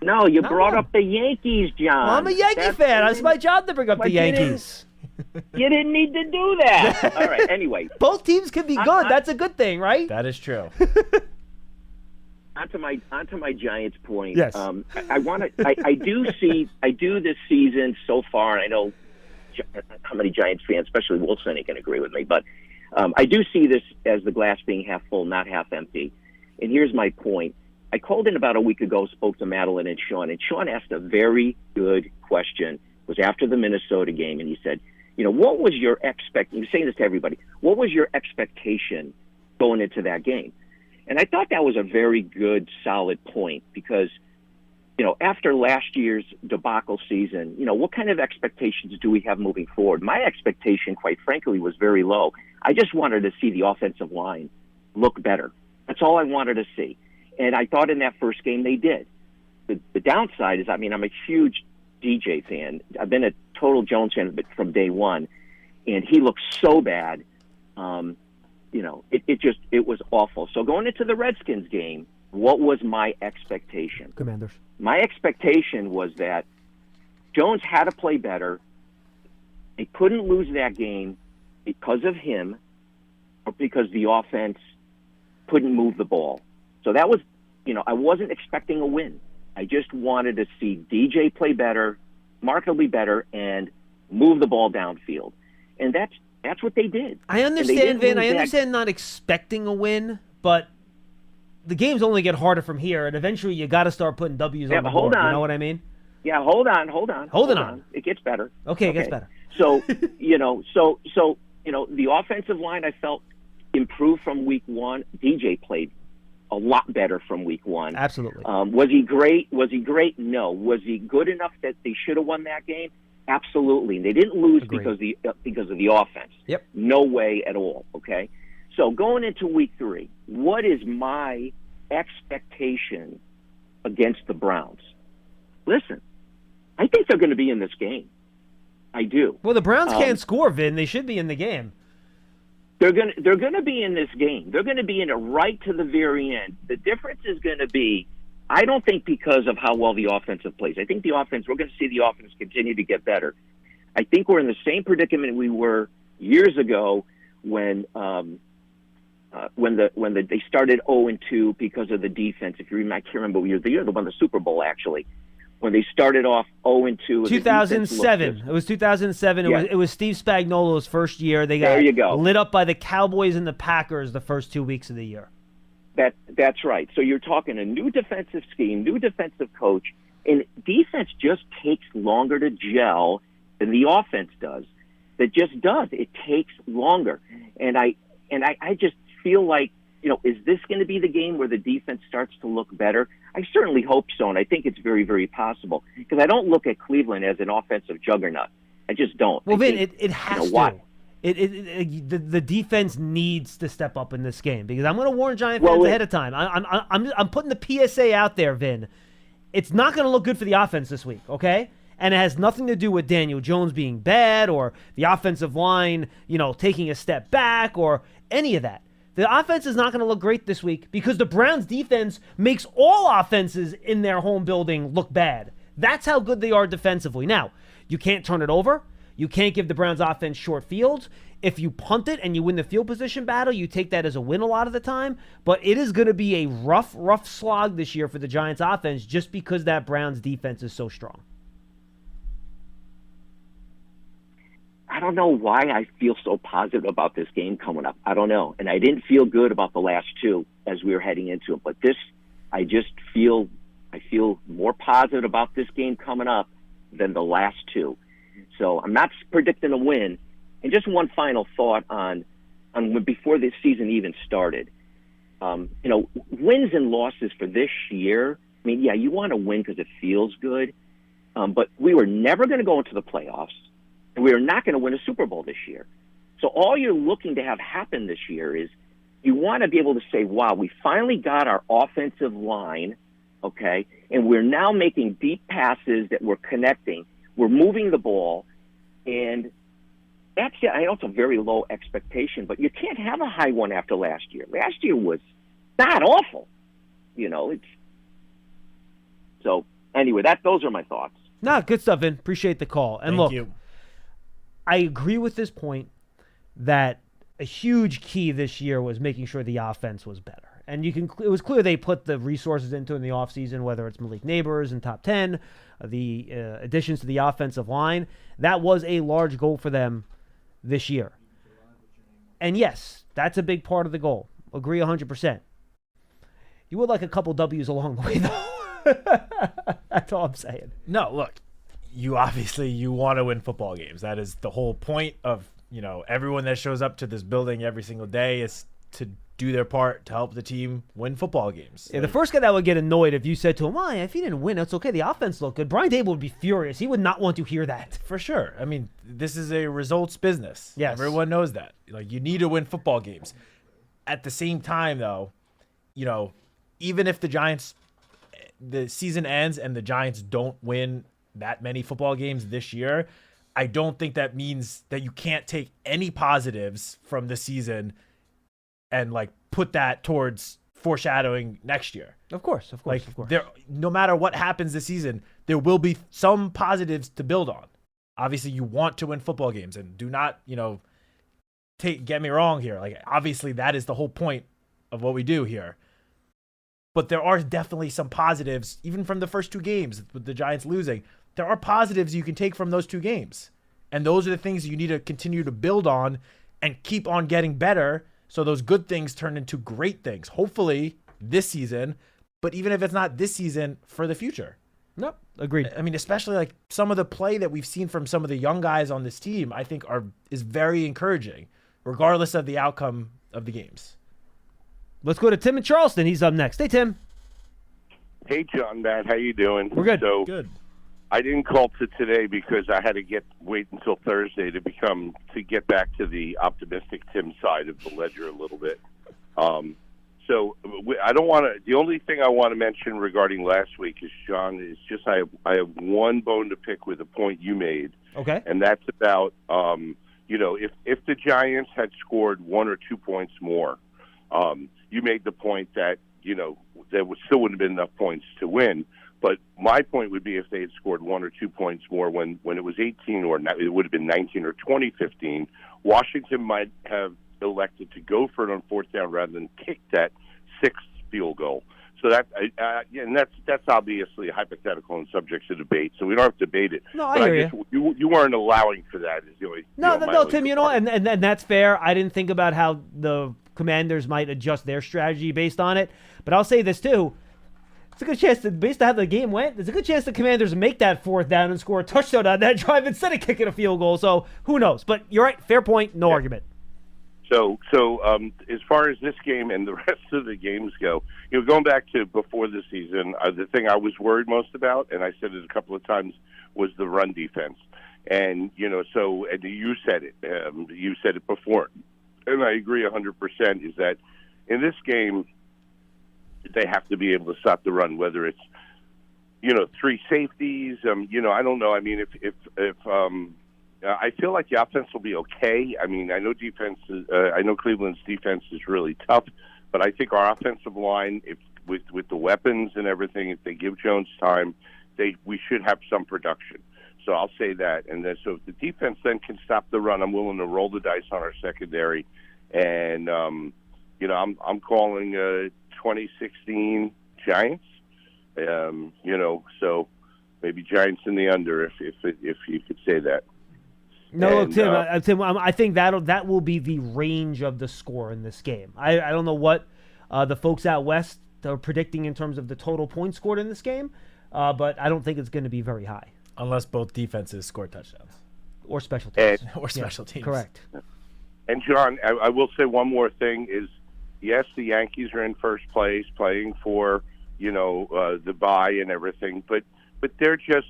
No, you Not brought one. up the Yankees, John. Well, I'm a Yankee That's- fan. It's my job to bring up But the you didn't- Yankees. You didn't need to do that. All right. Anyway, Both teams can be good. That's a good thing, right? That is true. onto my Giants point. Yes. I want to. I do this season so far. And I know how many Giants fans, especially Wilson, can agree with me. But I do see this as the glass being half full, not half empty. And here's my point. I called in about a week ago, spoke to Madeline and Sean asked a very good question. It was after the Minnesota game, and he said, what was your he was saying this to everybody, what was your expectation going into that game? And I thought that was a very good, solid point because, after last year's debacle season, what kind of expectations do we have moving forward? My expectation, quite frankly, was very low. I just wanted to see the offensive line look better. That's all I wanted to see. And I thought in that first game they did. The downside is, I'm a huge DJ fan. I've been a total Jones fan from day one, and he looked so bad. It was awful. So going into the Redskins game, what was my expectation? Commanders. My expectation was that Jones had to play better. They couldn't lose that game because of him or because the offense couldn't move the ball. So that was, I wasn't expecting a win. I just wanted to see DJ play better, markedly better, and move the ball downfield. And that's what they did. I understand, Vin. I understand not expecting a win, but the games only get harder from here, and eventually you got to start putting W's on the board. You know what I mean? Yeah, hold on. Hold on. It gets better. Okay, it gets better. So, the offensive line I felt improved from week one. DJ played a lot better from week one. Absolutely. Was he great? No. Was he good enough that they should have won that game? Absolutely. And they didn't lose because of the offense. Yep. No way at all. Okay. So going into week 3, what is my expectation against the Browns? Listen, I think they're going to be in this game. I do. Well, the Browns can't score, Vin. They should be in the game. They're going to be in this game. They're going to be in it right to the very end. The difference is going to be, I don't think because of how well the offensive plays. I think we're going to see the offense continue to get better. I think we're in the same predicament we were years ago when they started 0-2 because of the defense. If you remember, I can't remember what year. The year they won the Super Bowl, actually. When they started off 0-2. 2007. It was 2007. Yeah. It was Steve Spagnuolo's first year. They got There you go. lit up by the Cowboys and the Packers the first 2 weeks of the year. That's right. So you're talking a new defensive scheme, new defensive coach, and defense just takes longer to gel than the offense does. It just does. It takes longer. And I just feel like, is this going to be the game where the defense starts to look better? I certainly hope so, and I think it's very, very possible because I don't look at Cleveland as an offensive juggernaut. I just don't. Well, Vin, it has to. The defense needs to step up in this game because I'm going to warn Giant fans ahead of time. I'm putting the PSA out there, Vin. It's not going to look good for the offense this week, okay? And it has nothing to do with Daniel Jones being bad or the offensive line, taking a step back or any of that. The offense is not going to look great this week because the Browns' defense makes all offenses in their home building look bad. That's how good they are defensively. Now, you can't turn it over. You can't give the Browns' offense short fields. If you punt it and you win the field position battle, you take that as a win a lot of the time. But it is going to be a rough slog this year for the Giants' offense just because that Browns' defense is so strong. I don't know why I feel so positive about this game coming up. I don't know. And I didn't feel good about the last two as we were heading into it. But this, I feel more positive about this game coming up than the last two. So I'm not predicting a win. And just one final thought on before this season even started. Wins and losses for this year. I mean, yeah, you want to win because it feels good. But we were never going to go into the playoffs. And we are not going to win a Super Bowl this year. So all you're looking to have happen this year is you want to be able to say, wow, we finally got our offensive line, okay, and we're now making deep passes that we're connecting. We're moving the ball, and that's, I know it's a very low expectation, but you can't have a high one after last year. Last year was not awful. So anyway, those are my thoughts. No, good stuff, Vin. Appreciate the call. And Thank you. I agree with this point that a huge key this year was making sure the offense was better. And it was clear they put the resources into in the offseason, whether it's Malik Neighbors in top 10, the additions to the offensive line. That was a large goal for them this year. And yes, that's a big part of the goal. Agree 100%. You would like a couple W's along the way, though. That's all I'm saying. No, look, you want to win football games. That is the whole point of, everyone that shows up to this building every single day is to do their part to help the team win football games. Yeah, the first guy that would get annoyed if you said to him, if he didn't win, it's okay. The offense looked good. Brian Dable would be furious. He would not want to hear that. For sure. I mean, this is a results business. Yes. Everyone knows that. You need to win football games. At the same time, though, even if the season ends and the Giants don't win that many football games this year, I don't think that means that you can't take any positives from the season and put that towards foreshadowing next year. Of course. No matter what happens this season, there will be some positives to build on. Obviously, you want to win football games, and do not, get me wrong here. Obviously, that is the whole point of what we do here. But there are definitely some positives, even from the first two games with the Giants losing. There are positives you can take from those two games. And those are the things you need to continue to build on and keep on getting better so those good things turn into great things. Hopefully this season, but even if it's not this season, for the future. Nope, agreed. I mean, especially some of the play that we've seen from some of the young guys on this team, I think is very encouraging, regardless of the outcome of the games. Let's go to Tim in Charleston. He's up next. Hey, Tim. Hey, John, Matt. How you doing? We're good. So, good. I didn't call to today because I had to wait until Thursday to get back to the optimistic Tim side of the ledger a little bit. So I don't want to. The only thing I want to mention regarding last week is, John, is just I have one bone to pick with a point you made. Okay. And that's about if the Giants had scored 1 or 2 points more, you made the point that there still wouldn't have been enough points to win. But my point would be if they had scored 1 or 2 points more when it was 18, or it would have been 19 or 20-15, Washington might have elected to go for it on fourth down rather than kick that sixth field goal. So and that's obviously hypothetical and subject to debate. So we don't have to debate it. No, but I hear you weren't allowing for that. Is the only, no, Tim. And that's fair. I didn't think about how the Commanders might adjust their strategy based on it. But I'll say this too. It's a good chance based on how the game went, there's a good chance the Commanders make that fourth down and score a touchdown on that drive instead of kicking a field goal. So who knows? But you're right. Fair point. No argument. So as far as this game and the rest of the games go, going back to before the season, the thing I was worried most about, and I said it a couple of times, was the run defense. And, and you said it before, and I agree 100%, is that in this game, they have to be able to stop the run, whether it's, 3 safeties. I don't know. I mean, if I feel like the offense will be okay. I mean, I know Cleveland's defense is really tough, but I think our offensive line, with the weapons and everything, if they give Jones time, we should have some production. So I'll say that. And then, so if the defense then can stop the run, I'm willing to roll the dice on our secondary. And I'm calling 2016 Giants. So maybe Giants in the under, if you could say that. No, and, Tim, I think that will be the range of the score in this game. I don't know what the folks out west are predicting in terms of the total points scored in this game, but I don't think it's going to be very high. Unless both defenses score touchdowns. Or special teams. Or special teams. Correct. And, John, I will say one more thing is, yes, the Yankees are in first place playing for, the bye and everything, but they're just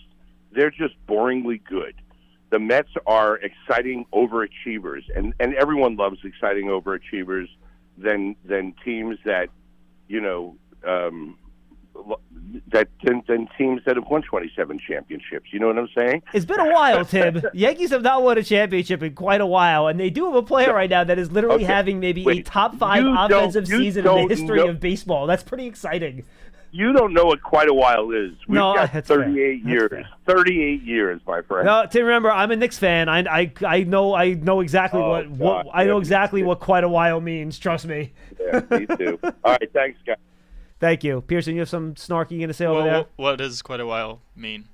boringly good. the Mets are exciting overachievers, and everyone loves exciting overachievers than teams that, than teams that have won 27 championships. You know what I'm saying? It's been a while, Tim. Yankees have not won a championship in quite a while, and they do have a player right now that is literally having maybe a top 5 offensive season in the history of baseball. That's pretty exciting. You don't know what quite a while is. We've got that's 38 fair. years. 38 years, my friend. No, Tim, remember, I'm a Knicks fan. I know exactly what quite a while means. Trust me. Yeah, me too. All right, thanks, guys. Thank you. Pearson, you have some snarky going to say over there? What does quite a while mean?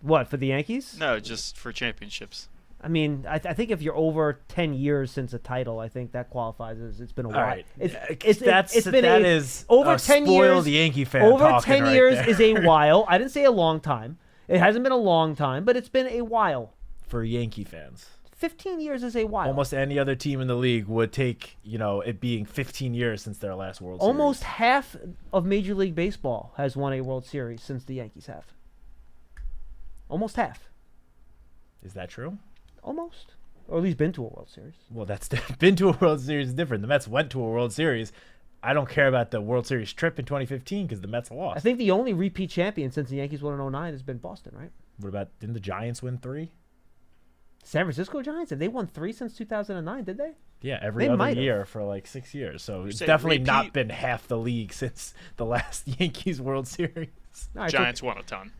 What, for the Yankees? No, just for championships. I mean, I think if you're over 10 years since a title, I think that qualifies as it's been a while. All right. It's been over 10 years. Yankee fan over 10 right years there. is a while. I didn't say a long time. It hasn't been a long time, but it's been a while. For Yankee fans. 15 years is a while. Almost any other team in the league would take, it being 15 years since their last World Series. Almost half of Major League Baseball has won a World Series since the Yankees have. Almost half. Is that true? Almost. Or at least been to a World Series. Well, that's been to a World Series is different. The Mets went to a World Series. I don't care about the World Series trip in 2015 because the Mets lost. I think the only repeat champion since the Yankees won in 2009 has been Boston, right? What about, didn't the Giants win 3? San Francisco Giants? Have they won 3 since 2009, did they? Yeah, every other year for like 6 years. So it's definitely not been half the league since the last Yankees World Series. Giants won a ton.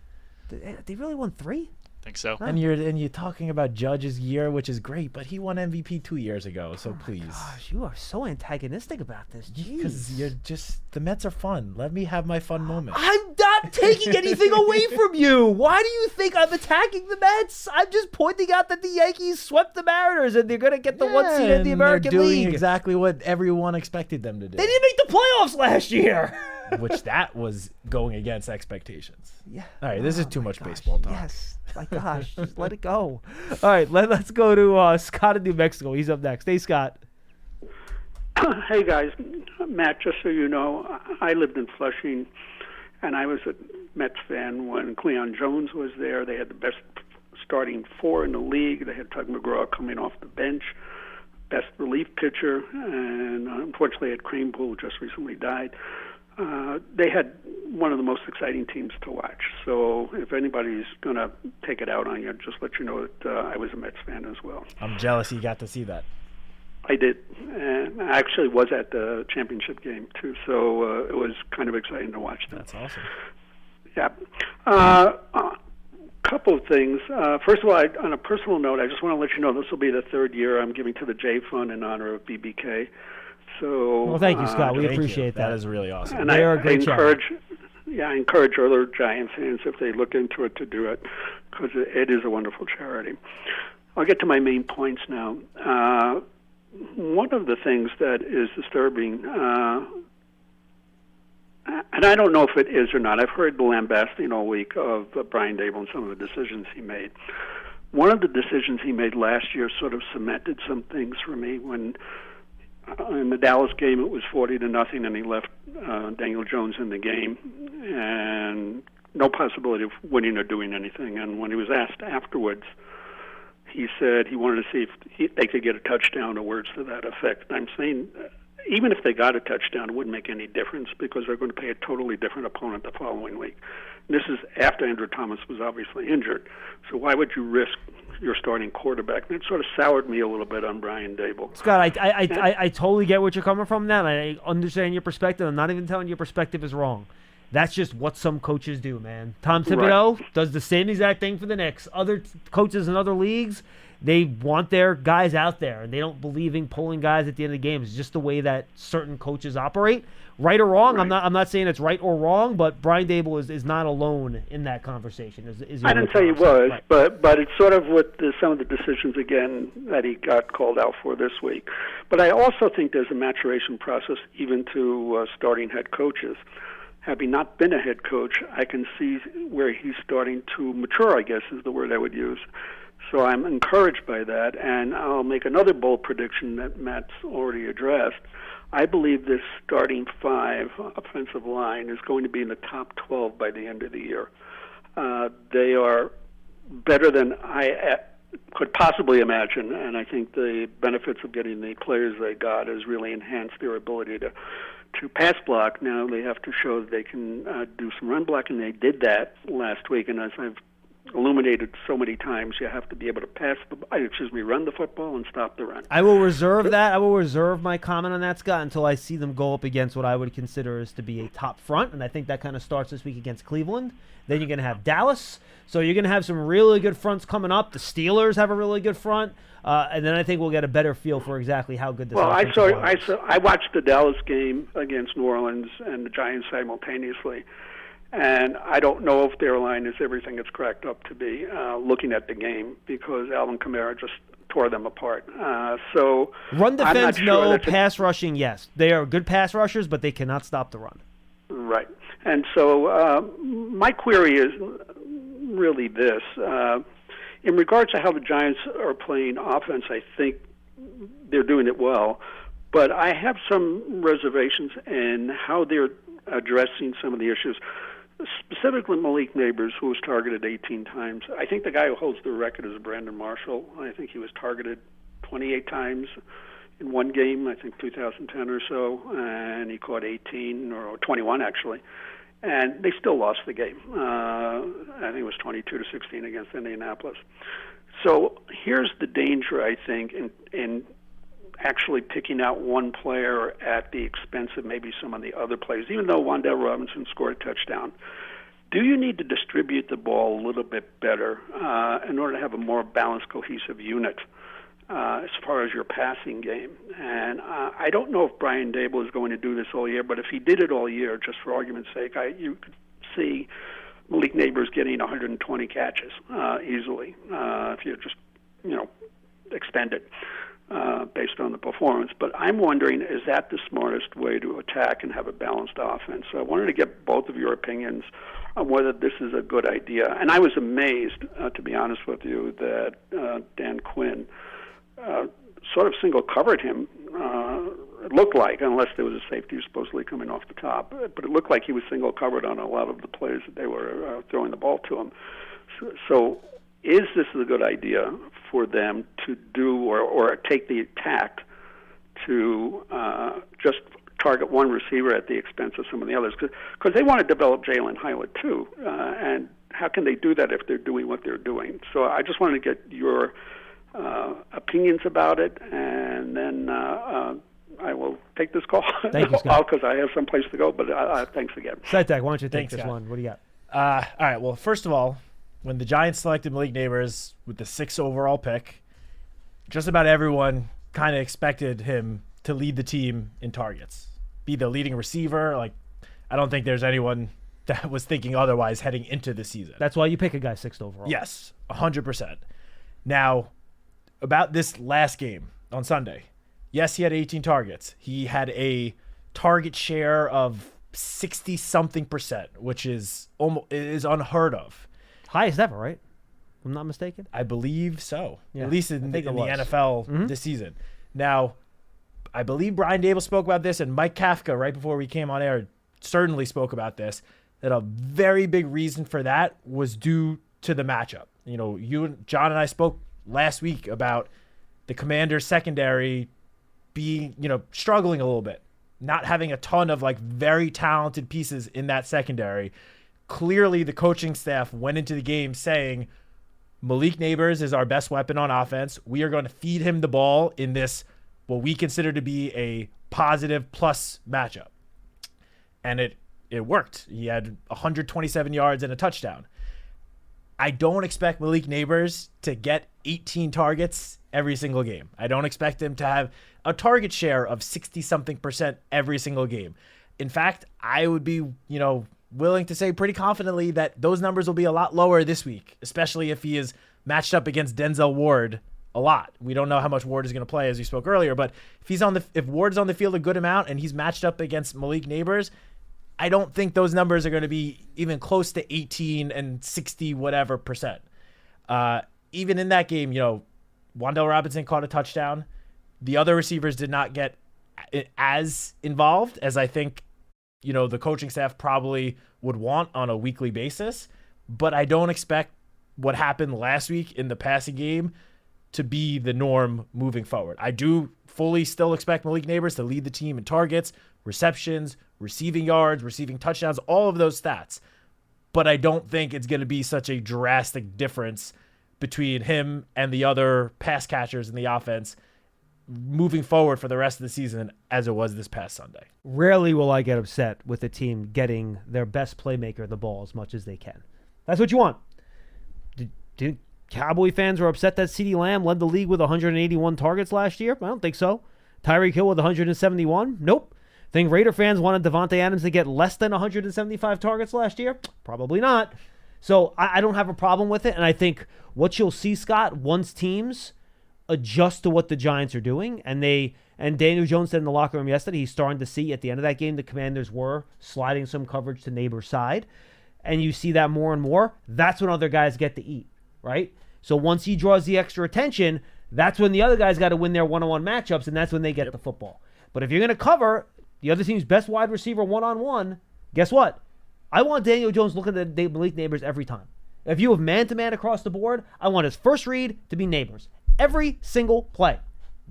They really won 3? Think so. And you're talking about Judge's year, which is great, but he won MVP 2 years ago. So please, gosh, you are so antagonistic about this. Because you're just the Mets are fun. Let me have my fun moment. I'm not taking anything away from you. Why do you think I'm attacking the Mets? I'm just pointing out that the Yankees swept the Mariners and they're gonna get the 1 seed in the American they're doing League. Exactly what everyone expected them to do. They didn't make the playoffs last year. Which that was going against expectations. Yeah. All right, this is too much baseball talk. Yes. My gosh, just let it go. All right, let's go to Scott in New Mexico. He's up next. Hey, Scott. Hey, guys. Matt, just so you know, I lived in Flushing, and I was a Mets fan when Cleon Jones was there. They had the best starting 4 in the league. They had Tug McGraw coming off the bench, best relief pitcher, and unfortunately, Ed Kranepool just recently died. They had one of the most exciting teams to watch. So if anybody's going to take it out on you, just let you know that I was a Mets fan as well. I'm jealous you got to see that. I did. And I actually was at the championship game, too. So it was kind of exciting to watch them. That's awesome. Yeah. Couple of things. First of all, on a personal note, I just want to let you know this will be the 3rd year I'm giving to the J Fund in honor of BBK. So, well, thank you, Scott. We appreciate that. That is really awesome. And I encourage other Giant fans, if they look into it, to do it, because it is a wonderful charity. I'll get to my main points now. One of the things that is disturbing, and I don't know if it is or not, I've heard the lambasting all week of Brian Dable and some of the decisions he made. One of the decisions he made last year sort of cemented some things for me when in the Dallas game, it was 40-0, and he left Daniel Jones in the game, and no possibility of winning or doing anything. And when he was asked afterwards, he said he wanted to see if they could get a touchdown or words to that effect. I'm saying even if they got a touchdown, it wouldn't make any difference because they're going to play a totally different opponent the following week. And this is after Andrew Thomas was obviously injured. So why would you risk your starting quarterback? And it sort of soured me a little bit on Brian Dable. Scott, I totally get what you're coming from now. I understand your perspective. I'm not even telling you your perspective is wrong. That's just what some coaches do, man. Tom Thibodeau does the same exact thing for the Knicks. Other coaches in other leagues, they want their guys out there, and they don't believe in pulling guys at the end of the game. It's just the way that certain coaches operate. Right or wrong, I'm not saying it's right or wrong, but Brian Dable is not alone in that conversation. I didn't say he was, but it's sort of what some of the decisions, again, that he got called out for this week. But I also think there's a maturation process even to starting head coaches. Having not been a head coach, I can see where he's starting to mature, I guess is the word I would use. So I'm encouraged by that, and I'll make another bold prediction that Matt's already addressed. I believe this starting 5 offensive line is going to be in the top 12 by the end of the year. They are better than I could possibly imagine, and I think the benefits of getting the players they got has really enhanced their ability to pass block. Now they have to show that they can do some run block, and they did that last week. And as I've illuminated so many times, you have to be able to run the football and stop the run. I will reserve that. I will reserve my comment on that, Scott, until I see them go up against what I would consider is to be a top front, and I think that kind of starts this week against Cleveland. Then you're going to have Dallas, so you're going to have some really good fronts coming up. The Steelers have a really good front, and then I think we'll get a better feel for exactly how good this. Well, I watched the Dallas game against New Orleans and the Giants simultaneously. And I don't know if their line is everything it's cracked up to be, looking at the game, because Alvin Kamara just tore them apart. So run defense, no. Sure pass rushing, yes. They are good pass rushers, but they cannot stop the run. Right. And so my query is really this. In regards to how the Giants are playing offense, I think they're doing it well. But I have some reservations in how they're addressing some of the issues. Specifically, Malik Neighbors, who was targeted 18 times. I think the guy who holds the record is Brandon Marshall. I think he was targeted 28 times in one game, I think 2010 or so, and he caught 18 or 21 actually, and they still lost the game. I think it was 22-16 against Indianapolis. So here's the danger, I think, in actually picking out one player at the expense of maybe some of the other players, even though Wan'Dale Robinson scored a touchdown. Do you need to distribute the ball a little bit better in order to have a more balanced, cohesive unit as far as your passing game? And I don't know if Brian Dable is going to do this all year, but if he did it all year, just for argument's sake, you could see Malik Neighbors getting 120 catches easily if you just, extend it. Based on the performance. But I'm wondering, is that the smartest way to attack and have a balanced offense? So I wanted to get both of your opinions on whether this is a good idea. And I was amazed, to be honest with you, that Dan Quinn sort of single-covered him. It looked like, unless there was a safety supposedly coming off the top, but it looked like he was single-covered on a lot of the plays that they were throwing the ball to him. So is this a good idea for them to do or take the tact to just target one receiver at the expense of some of the others? Because they want to develop Jalen Hylett too. And how can they do that if they're doing what they're doing? So I just wanted to get your opinions about it, and then I will take this call. Thank you, Scott. Because I have some place to go, but thanks again. Citak, why don't you take this Scott. one? What do you got? All right, well, first of all, when the Giants selected Malik Neighbors with the 6th overall pick, just about everyone kind of expected him to lead the team in targets, be the leading receiver. Like, I don't think there's anyone that was thinking otherwise heading into the season. That's why you pick a guy 6th overall. Yes, 100%. Now, about this last game on Sunday, yes, he had 18 targets. He had a target share of 60-something%, which is unheard of. Highest ever, right? If I'm not mistaken. I believe so. Yeah, at least in the NFL Mm-hmm. this season. Now, I believe Brian Dable spoke about this, and Mike Kafka, right before we came on air, certainly spoke about this, that a very big reason for that was due to the matchup. John and I spoke last week about the Commanders' secondary being, struggling a little bit, not having a ton of very talented pieces in that secondary. Clearly, the coaching staff went into the game saying, Malik Neighbors is our best weapon on offense. We are going to feed him the ball in this, what we consider to be a positive plus matchup. And it worked. He had 127 yards and a touchdown. I don't expect Malik Neighbors to get 18 targets every single game. I don't expect him to have a target share of 60-something% every single game. In fact, I would be, willing to say pretty confidently that those numbers will be a lot lower this week, especially if he is matched up against Denzel Ward a lot. We don't know how much Ward is going to play, as we spoke earlier, but if Ward's on the field a good amount and he's matched up against Malik Neighbors, I don't think those numbers are going to be even close to 18 and 60 whatever percent. Even in that game, Wan'Dale Robinson caught a touchdown. The other receivers did not get as involved as I think the coaching staff probably would want on a weekly basis, but I don't expect what happened last week in the passing game to be the norm moving forward. I do fully still expect Malik Neighbors to lead the team in targets, receptions, receiving yards, receiving touchdowns, all of those stats. But I don't think it's going to be such a drastic difference between him and the other pass catchers in the offense moving forward for the rest of the season as it was this past Sunday. Rarely will I get upset with a team getting their best playmaker the ball as much as they can. That's what you want. Did Cowboy fans were upset that CeeDee Lamb led the league with 181 targets last year? I don't think so. Tyreek Hill with 171? Nope. Think Raider fans wanted Devontae Adams to get less than 175 targets last year? Probably not. So I don't have a problem with it, and I think what you'll see, Scott, once teams adjust to what the Giants are doing, and Daniel Jones said in the locker room yesterday he's starting to see at the end of that game the Commanders were sliding some coverage to Neighbor's side, and you see that more and more, that's when other guys get to eat, right? So once he draws the extra attention, that's when the other guys got to win their one-on-one matchups, and that's when they get the football. But if you're going to cover the other team's best wide receiver one-on-one, guess what? I want Daniel Jones looking at Malik Neighbors every time. If you have man-to-man across the board, I want his first read to be Neighbors. Every single play.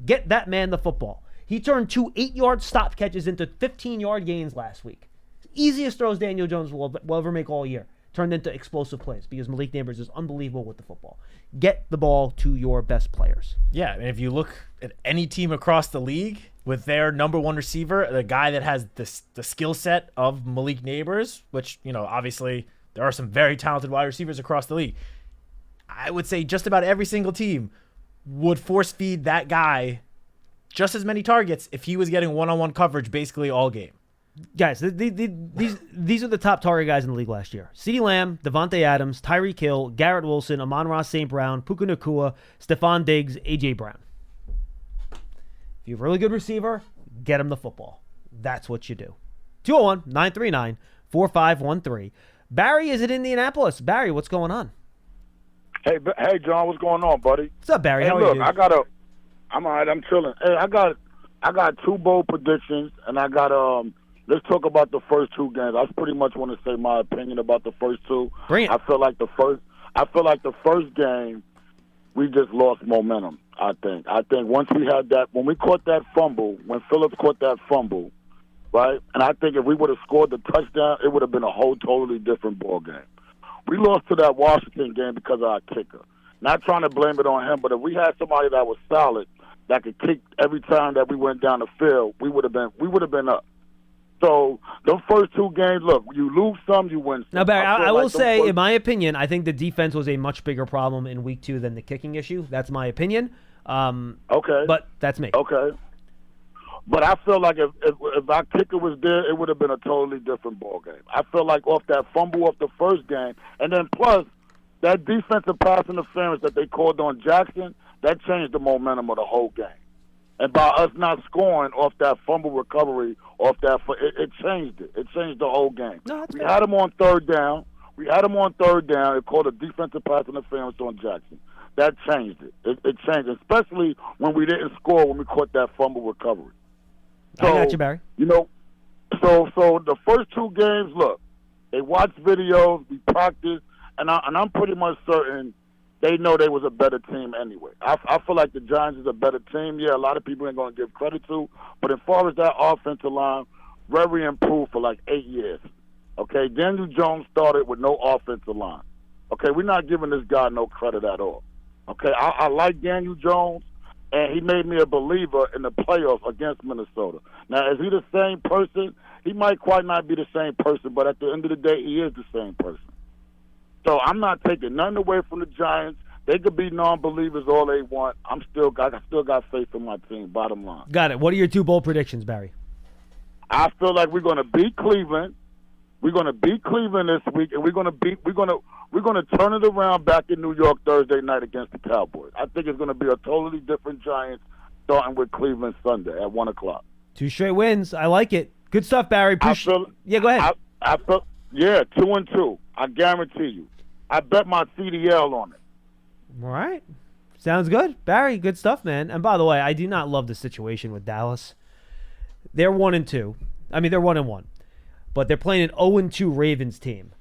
Get that man the football. He turned 2 8-yard stop catches into 15-yard gains last week. Easiest throws Daniel Jones will ever make all year. Turned into explosive plays because Malik Neighbors is unbelievable with the football. Get the ball to your best players. Yeah, and if you look at any team across the league with their number one receiver, the guy that has the skill set of Malik Neighbors, which, obviously there are some very talented wide receivers across the league, I would say just about every single team would force feed that guy just as many targets if he was getting one-on-one coverage basically all game. Guys, these are the top target guys in the league last year. CeeDee Lamb, Devontae Adams, Tyreek Hill, Garrett Wilson, Amon-Ra St. Brown, Puka Nacua, Stephon Diggs, A.J. Brown. If you have a really good receiver, get him the football. That's what you do. 201-939-4513. Barry is in Indianapolis. Barry, what's going on? Hey, John, what's going on, buddy? What's up, Barry? Hey, How are look, you? I'm all right. I'm chilling. Hey, I got 2 bold predictions, and I got let's talk about the first 2 games. I pretty much want to say my opinion about the first 2. Bring it. I feel like the first game, we just lost momentum. I think once we had that, when we caught that fumble, when Phillips caught that fumble, right? And I think if we would have scored the touchdown, it would have been a whole totally different ball game. We lost to that Washington game because of our kicker. Not trying to blame it on him, but if we had somebody that was solid, that could kick every time that we went down the field, we would have been up. So the first 2 games, look, you lose some, you win some. Now, Barry, I will say, in my opinion, I think the defense was a much bigger problem in week 2 than the kicking issue. That's my opinion. Okay. But that's me. Okay. But I feel like if our kicker was there, it would have been a totally different ball game. I feel like off that fumble off the first game, and then plus that defensive pass interference that they called on Jackson, that changed the momentum of the whole game. And by us not scoring off that fumble recovery, it changed it. It changed the whole game. No, we had him on third down. It called a defensive pass interference on Jackson. That changed it. It changed, especially when we didn't score when we caught that fumble recovery. So, I got you, Barry. So the first 2 games, look, they watched videos, we practiced, and I'm pretty much certain they know they was a better team anyway. I feel like the Giants is a better team. Yeah, a lot of people ain't going to give credit to, but as far as that offensive line, very improved for like 8 years. Okay, Daniel Jones started with no offensive line. Okay, we're not giving this guy no credit at all. Okay, I like Daniel Jones, and he made me a believer in the playoffs against Minnesota. Now, is he the same person? He might quite not be the same person, but at the end of the day, he is the same person. So I'm not taking nothing away from the Giants. They could be non-believers all they want. I still got faith in my team, bottom line. Got it. What are your 2 bold predictions, Barry? I feel like we're going to beat Cleveland. We're going to beat Cleveland this week, and we're going to turn it around back in New York Thursday night against the Cowboys. I think it's going to be a totally different Giants starting with Cleveland Sunday at 1:00. 2 straight wins. I like it. Good stuff, Barry. Go ahead. I feel 2-2. I guarantee you. I bet my CDL on it. All right. Sounds good. Barry, good stuff, man. And by the way, I do not love the situation with Dallas. They're 1-2. I mean, they're 1-1. But they're playing an 0-2 Ravens team.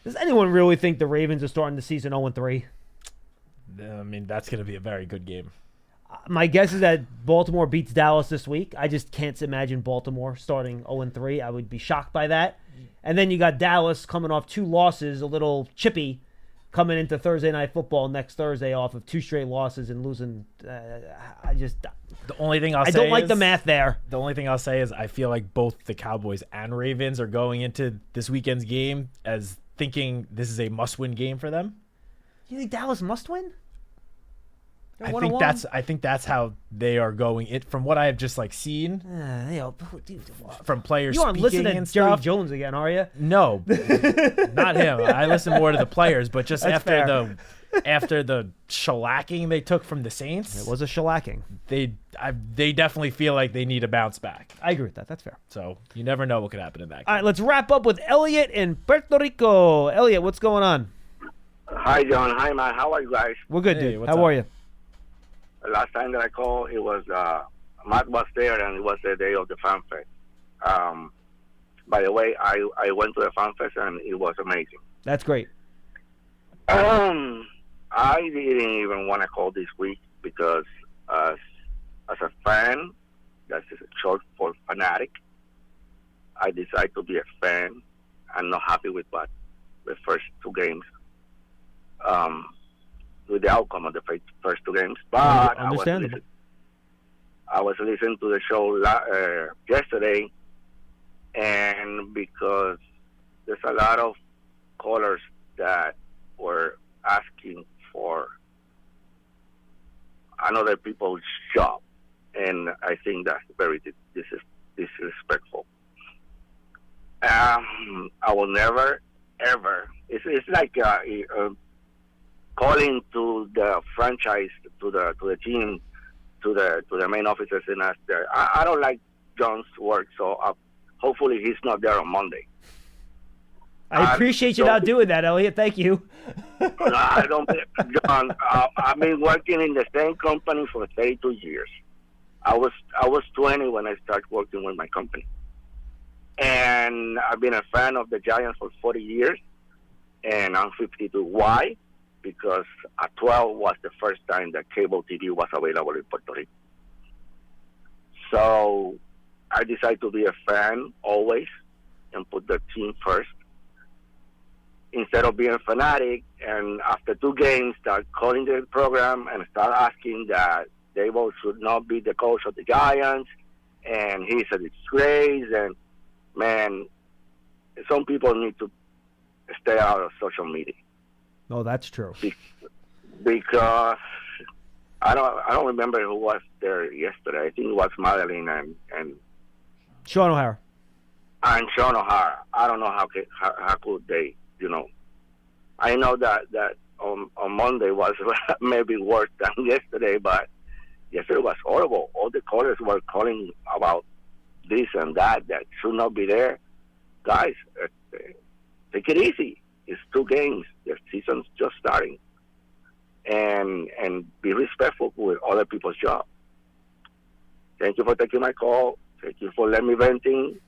Does anyone really think the Ravens are starting the season 0-3? I mean, that's going to be a very good game. My guess is that Baltimore beats Dallas this week. I just can't imagine Baltimore starting 0-3. I would be shocked by that. And then you got Dallas coming off 2 losses, a little chippy, coming into Thursday Night Football next Thursday off of 2 straight losses and losing. The only thing I don't like the math there. The only thing I'll say is I feel like both the Cowboys and Ravens are going into this weekend's game as thinking this is a must-win game for them. You think Dallas must win? I think that's how they are going. It from what I have just seen from players. You aren't speaking listening and to Jerry stuff. Jones again, are you? No, not him. I listen more to the players, but just That's after fair. after the shellacking they took from the Saints, It was a shellacking. they definitely feel like they need a bounce back. I agree with that. That's fair. So you never know what could happen in that game. All right, let's wrap up with Elliot in Puerto Rico. Elliot, what's going on? Hi, John. Hi, Matt. How are you guys? We're good, Hey, dude. what's How up? are you? Last time that I called, it was Matt was there, and it was the day of the Fan Fest. By the way, I went to the Fan Fest, and it was amazing. That's great. I didn't even want to call this week because as a fan, that's short for fanatic, I decided to be a fan. I'm not happy with the first 2 games. With the outcome of the first 2 games, but Understandable. I was listening to the show yesterday, and because there's a lot of callers that were asking for another people's job, and I think that's very disrespectful. I will never, ever. It's like calling to the franchise, to the team, to the main officers and ask there. I don't like John's work, so hopefully he's not there on Monday. I appreciate you not doing that, Elliot. Thank you. I don't, John. I've been working in the same company for 32 years. I was 20 when I started working with my company, and I've been a fan of the Giants for 40 years, and I'm 52. Why? Because at 12 was the first time that cable TV was available in Puerto Rico. So I decided to be a fan always and put the team first. Instead of being a fanatic, and after 2 games, start calling the program and start asking that Dable should not be the coach of the Giants, and he's a disgrace, and man, some people need to stay out of social media. No, that's true. Because I don't remember who was there yesterday. I think it was Madeline and Sean O'Hara. And Sean O'Hara. I don't know how could they, I know that on Monday was maybe worse than yesterday, but yesterday was horrible. All the callers were calling about this and that should not be there. Guys, take it easy. It's 2 games. The season's just starting. And be respectful with other people's job. Thank you for taking my call. Thank you for letting me venting.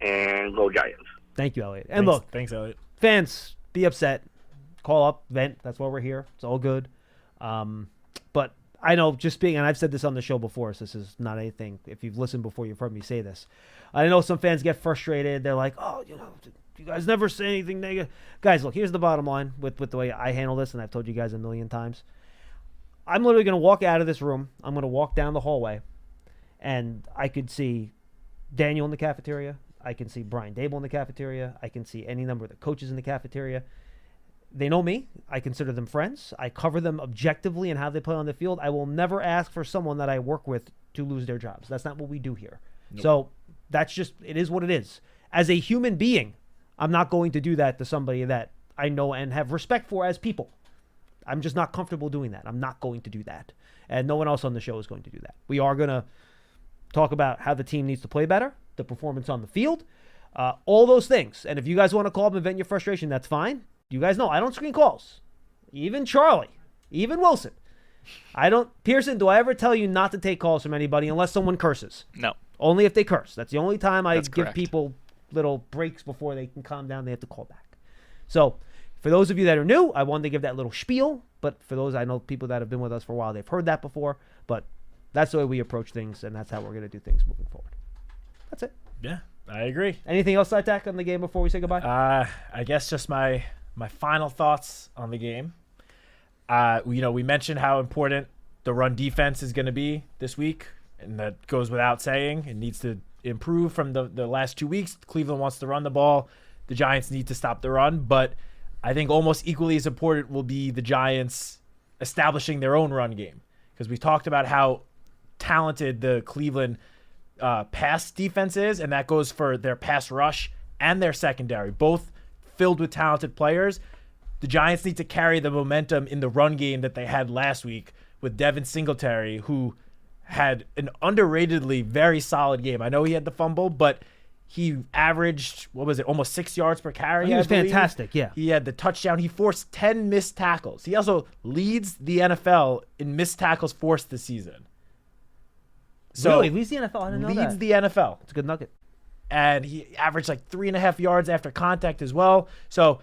And go Giants. Thank you, Elliot. And look, thanks, Elliot. Fans, be upset. Call up, vent. That's why we're here. It's all good. But I know and I've said this on the show before, so this is not anything. If you've listened before, you've heard me say this. I know some fans get frustrated. They're like, oh, you guys never say anything negative. Guys, look, here's the bottom line with the way I handle this, and I've told you guys a million times. I'm literally going to walk out of this room. I'm going to walk down the hallway, and I could see Daniel in the cafeteria. I can see Brian Dable in the cafeteria. I can see any number of the coaches in the cafeteria. They know me. I consider them friends. I cover them objectively and how they play on the field. I will never ask for someone that I work with to lose their jobs. That's not what we do here. Nope. So that's just, it is what it is. As a human being, I'm not going to do that to somebody that I know and have respect for as people. I'm just not comfortable doing that. I'm not going to do that. And no one else on the show is going to do that. We are going to talk about how the team needs to play better, the performance on the field, all those things. And if you guys want to call up and vent your frustration, that's fine. You guys know I don't screen calls. Even Charlie, even Wilson. Pearson, do I ever tell you not to take calls from anybody unless someone curses? No. Only if they curse. That's the only time I That's give correct. people little breaks before they can calm down. They have to call back. So For those of you that are new, I wanted to give that little spiel. But for those, I know people that have been with us for a while, they've heard that before. But that's the way we approach things, and that's how we're going to do things moving forward. That's it. Yeah, I agree. Anything else, Citak, on the game before we say goodbye? I guess just my final thoughts on the game. We mentioned how important the run defense is going to be this week, and that goes without saying. It needs to improve from the last 2 weeks. Cleveland wants to run the ball. The Giants need to stop the run, but I think almost equally as important will be the Giants establishing their own run game, because we talked about how talented the Cleveland pass defense is, and that goes for their pass rush and their secondary, both filled with talented players. The Giants need to carry the momentum in the run game that they had last week with Devin Singletary, who had an underratedly very solid game. I know he had the fumble, but he averaged, almost 6 yards per carry. He was fantastic, yeah. He had the touchdown. He forced 10 missed tackles. He also leads the NFL in missed tackles forced this season. So really? Leads the NFL? I didn't know that. Leads the NFL. It's a good nugget. And he averaged like 3.5 yards after contact as well. So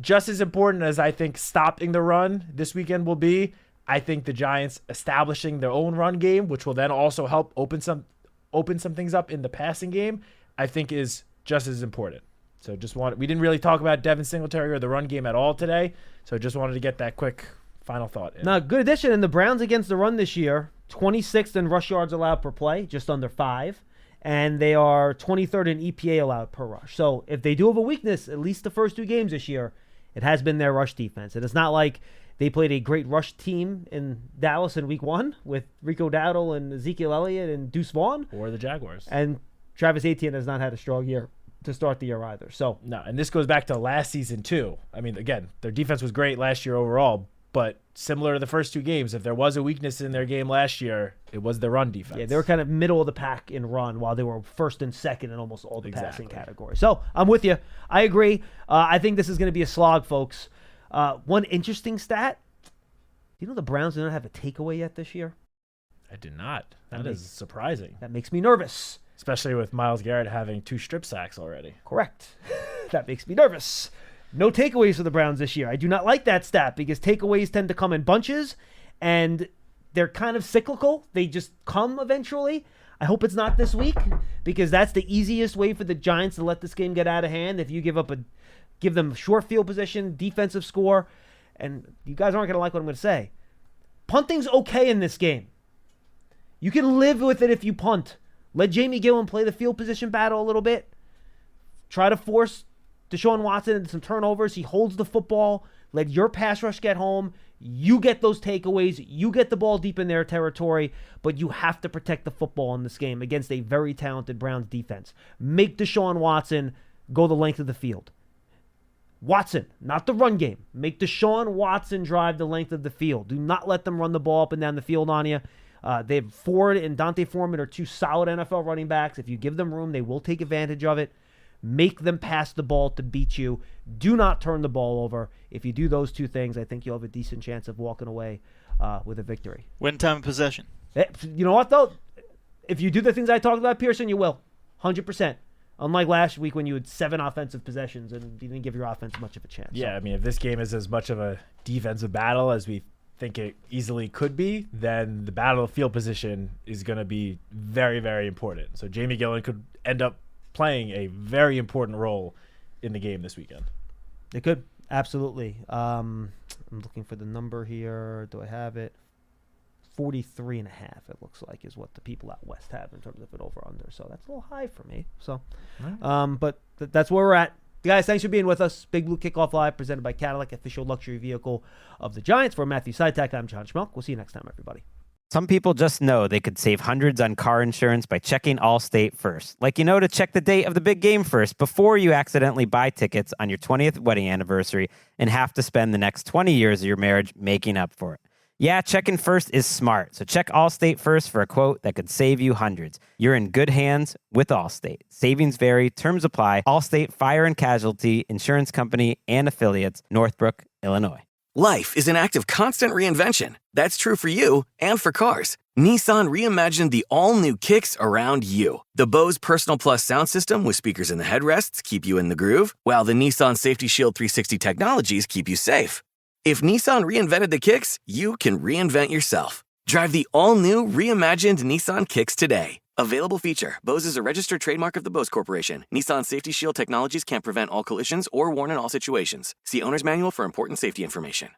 just as important as I think stopping the run this weekend will be, I think the Giants establishing their own run game, which will then also help open some things up in the passing game, I think is just as important. So we didn't really talk about Devin Singletary or the run game at all today. So just wanted to get that quick final thought in. Now, good addition. And the Browns against the run this year, 26th in rush yards allowed per play, just under 5. And they are 23rd in EPA allowed per rush. So if they do have a weakness, at least the first 2 games this year, it has been their rush defense. And it's not like they played a great rush team in Dallas in week 1 with Rico Dowdle and Ezekiel Elliott and Deuce Vaughn. Or the Jaguars. And Travis Etienne has not had a strong year to start the year either. So no, and this goes back to last season too. I mean, again, their defense was great last year overall, but similar to the first 2 games, if there was a weakness in their game last year, it was the run defense. Yeah, they were kind of middle of the pack in run, while they were first and second in almost all the passing categories. So I'm with you. I agree. I think this is going to be a slog, folks. One interesting stat, you know the Browns do not have a takeaway yet this year? I did not. That is surprising. That makes me nervous. Especially with Myles Garrett having 2 strip sacks already. Correct. That makes me nervous. No takeaways for the Browns this year. I do not like that stat because takeaways tend to come in bunches, and they're kind of cyclical. They just come eventually. I hope it's not this week, because that's the easiest way for the Giants to let this game get out of hand. If you give them short field position, defensive score, and you guys aren't going to like what I'm going to say. Punting's okay in this game. You can live with it if you punt. Let Jamie Gillen play the field position battle a little bit. Try to force Deshaun Watson into some turnovers. He holds the football. Let your pass rush get home. You get those takeaways. You get the ball deep in their territory, but you have to protect the football in this game against a very talented Browns defense. Make Deshaun Watson go the length of the field. Watson, not the run game. Make Deshaun Watson drive the length of the field. Do not let them run the ball up and down the field on you. Ford and Dante Foreman are 2 solid NFL running backs. If you give them room, they will take advantage of it. Make them pass the ball to beat you. Do not turn the ball over. If you do those 2 things, I think you'll have a decent chance of walking away with a victory. Win time of possession. You know what, though? If you do the things I talked about, Pearson, you will. 100%. Unlike last week when you had 7 offensive possessions and you didn't give your offense much of a chance. Yeah, I mean, if this game is as much of a defensive battle as we think it easily could be, then the battle of field position is going to be very, very important. So Jamie Gillen could end up playing a very important role in the game this weekend. It could, absolutely. I'm looking for the number here. Do I have it? 43.5, it looks like, is what the people out west have in terms of an over-under. So that's a little high for me. So, but that's where we're at. Guys, thanks for being with us. Big Blue Kickoff Live, presented by Cadillac, official luxury vehicle of the Giants. For Matthew Citak, I'm John Schmeelk. We'll see you next time, everybody. Some people just know they could save hundreds on car insurance by checking Allstate first. Like to check the date of the big game first before you accidentally buy tickets on your 20th wedding anniversary and have to spend the next 20 years of your marriage making up for it. Yeah, checking first is smart. So check Allstate first for a quote that could save you hundreds. You're in good hands with Allstate. Savings vary. Terms apply. Allstate Fire and Casualty Insurance Company and Affiliates, Northbrook, Illinois. Life is an act of constant reinvention. That's true for you and for cars. Nissan reimagined the all-new Kicks around you. The Bose Personal Plus sound system with speakers in the headrests keep you in the groove, while the Nissan Safety Shield 360 technologies keep you safe. If Nissan reinvented the Kicks, you can reinvent yourself. Drive the all-new, reimagined Nissan Kicks today. Available feature. Bose is a registered trademark of the Bose Corporation. Nissan Safety Shield technologies can't prevent all collisions or warn in all situations. See Owner's Manual for important safety information.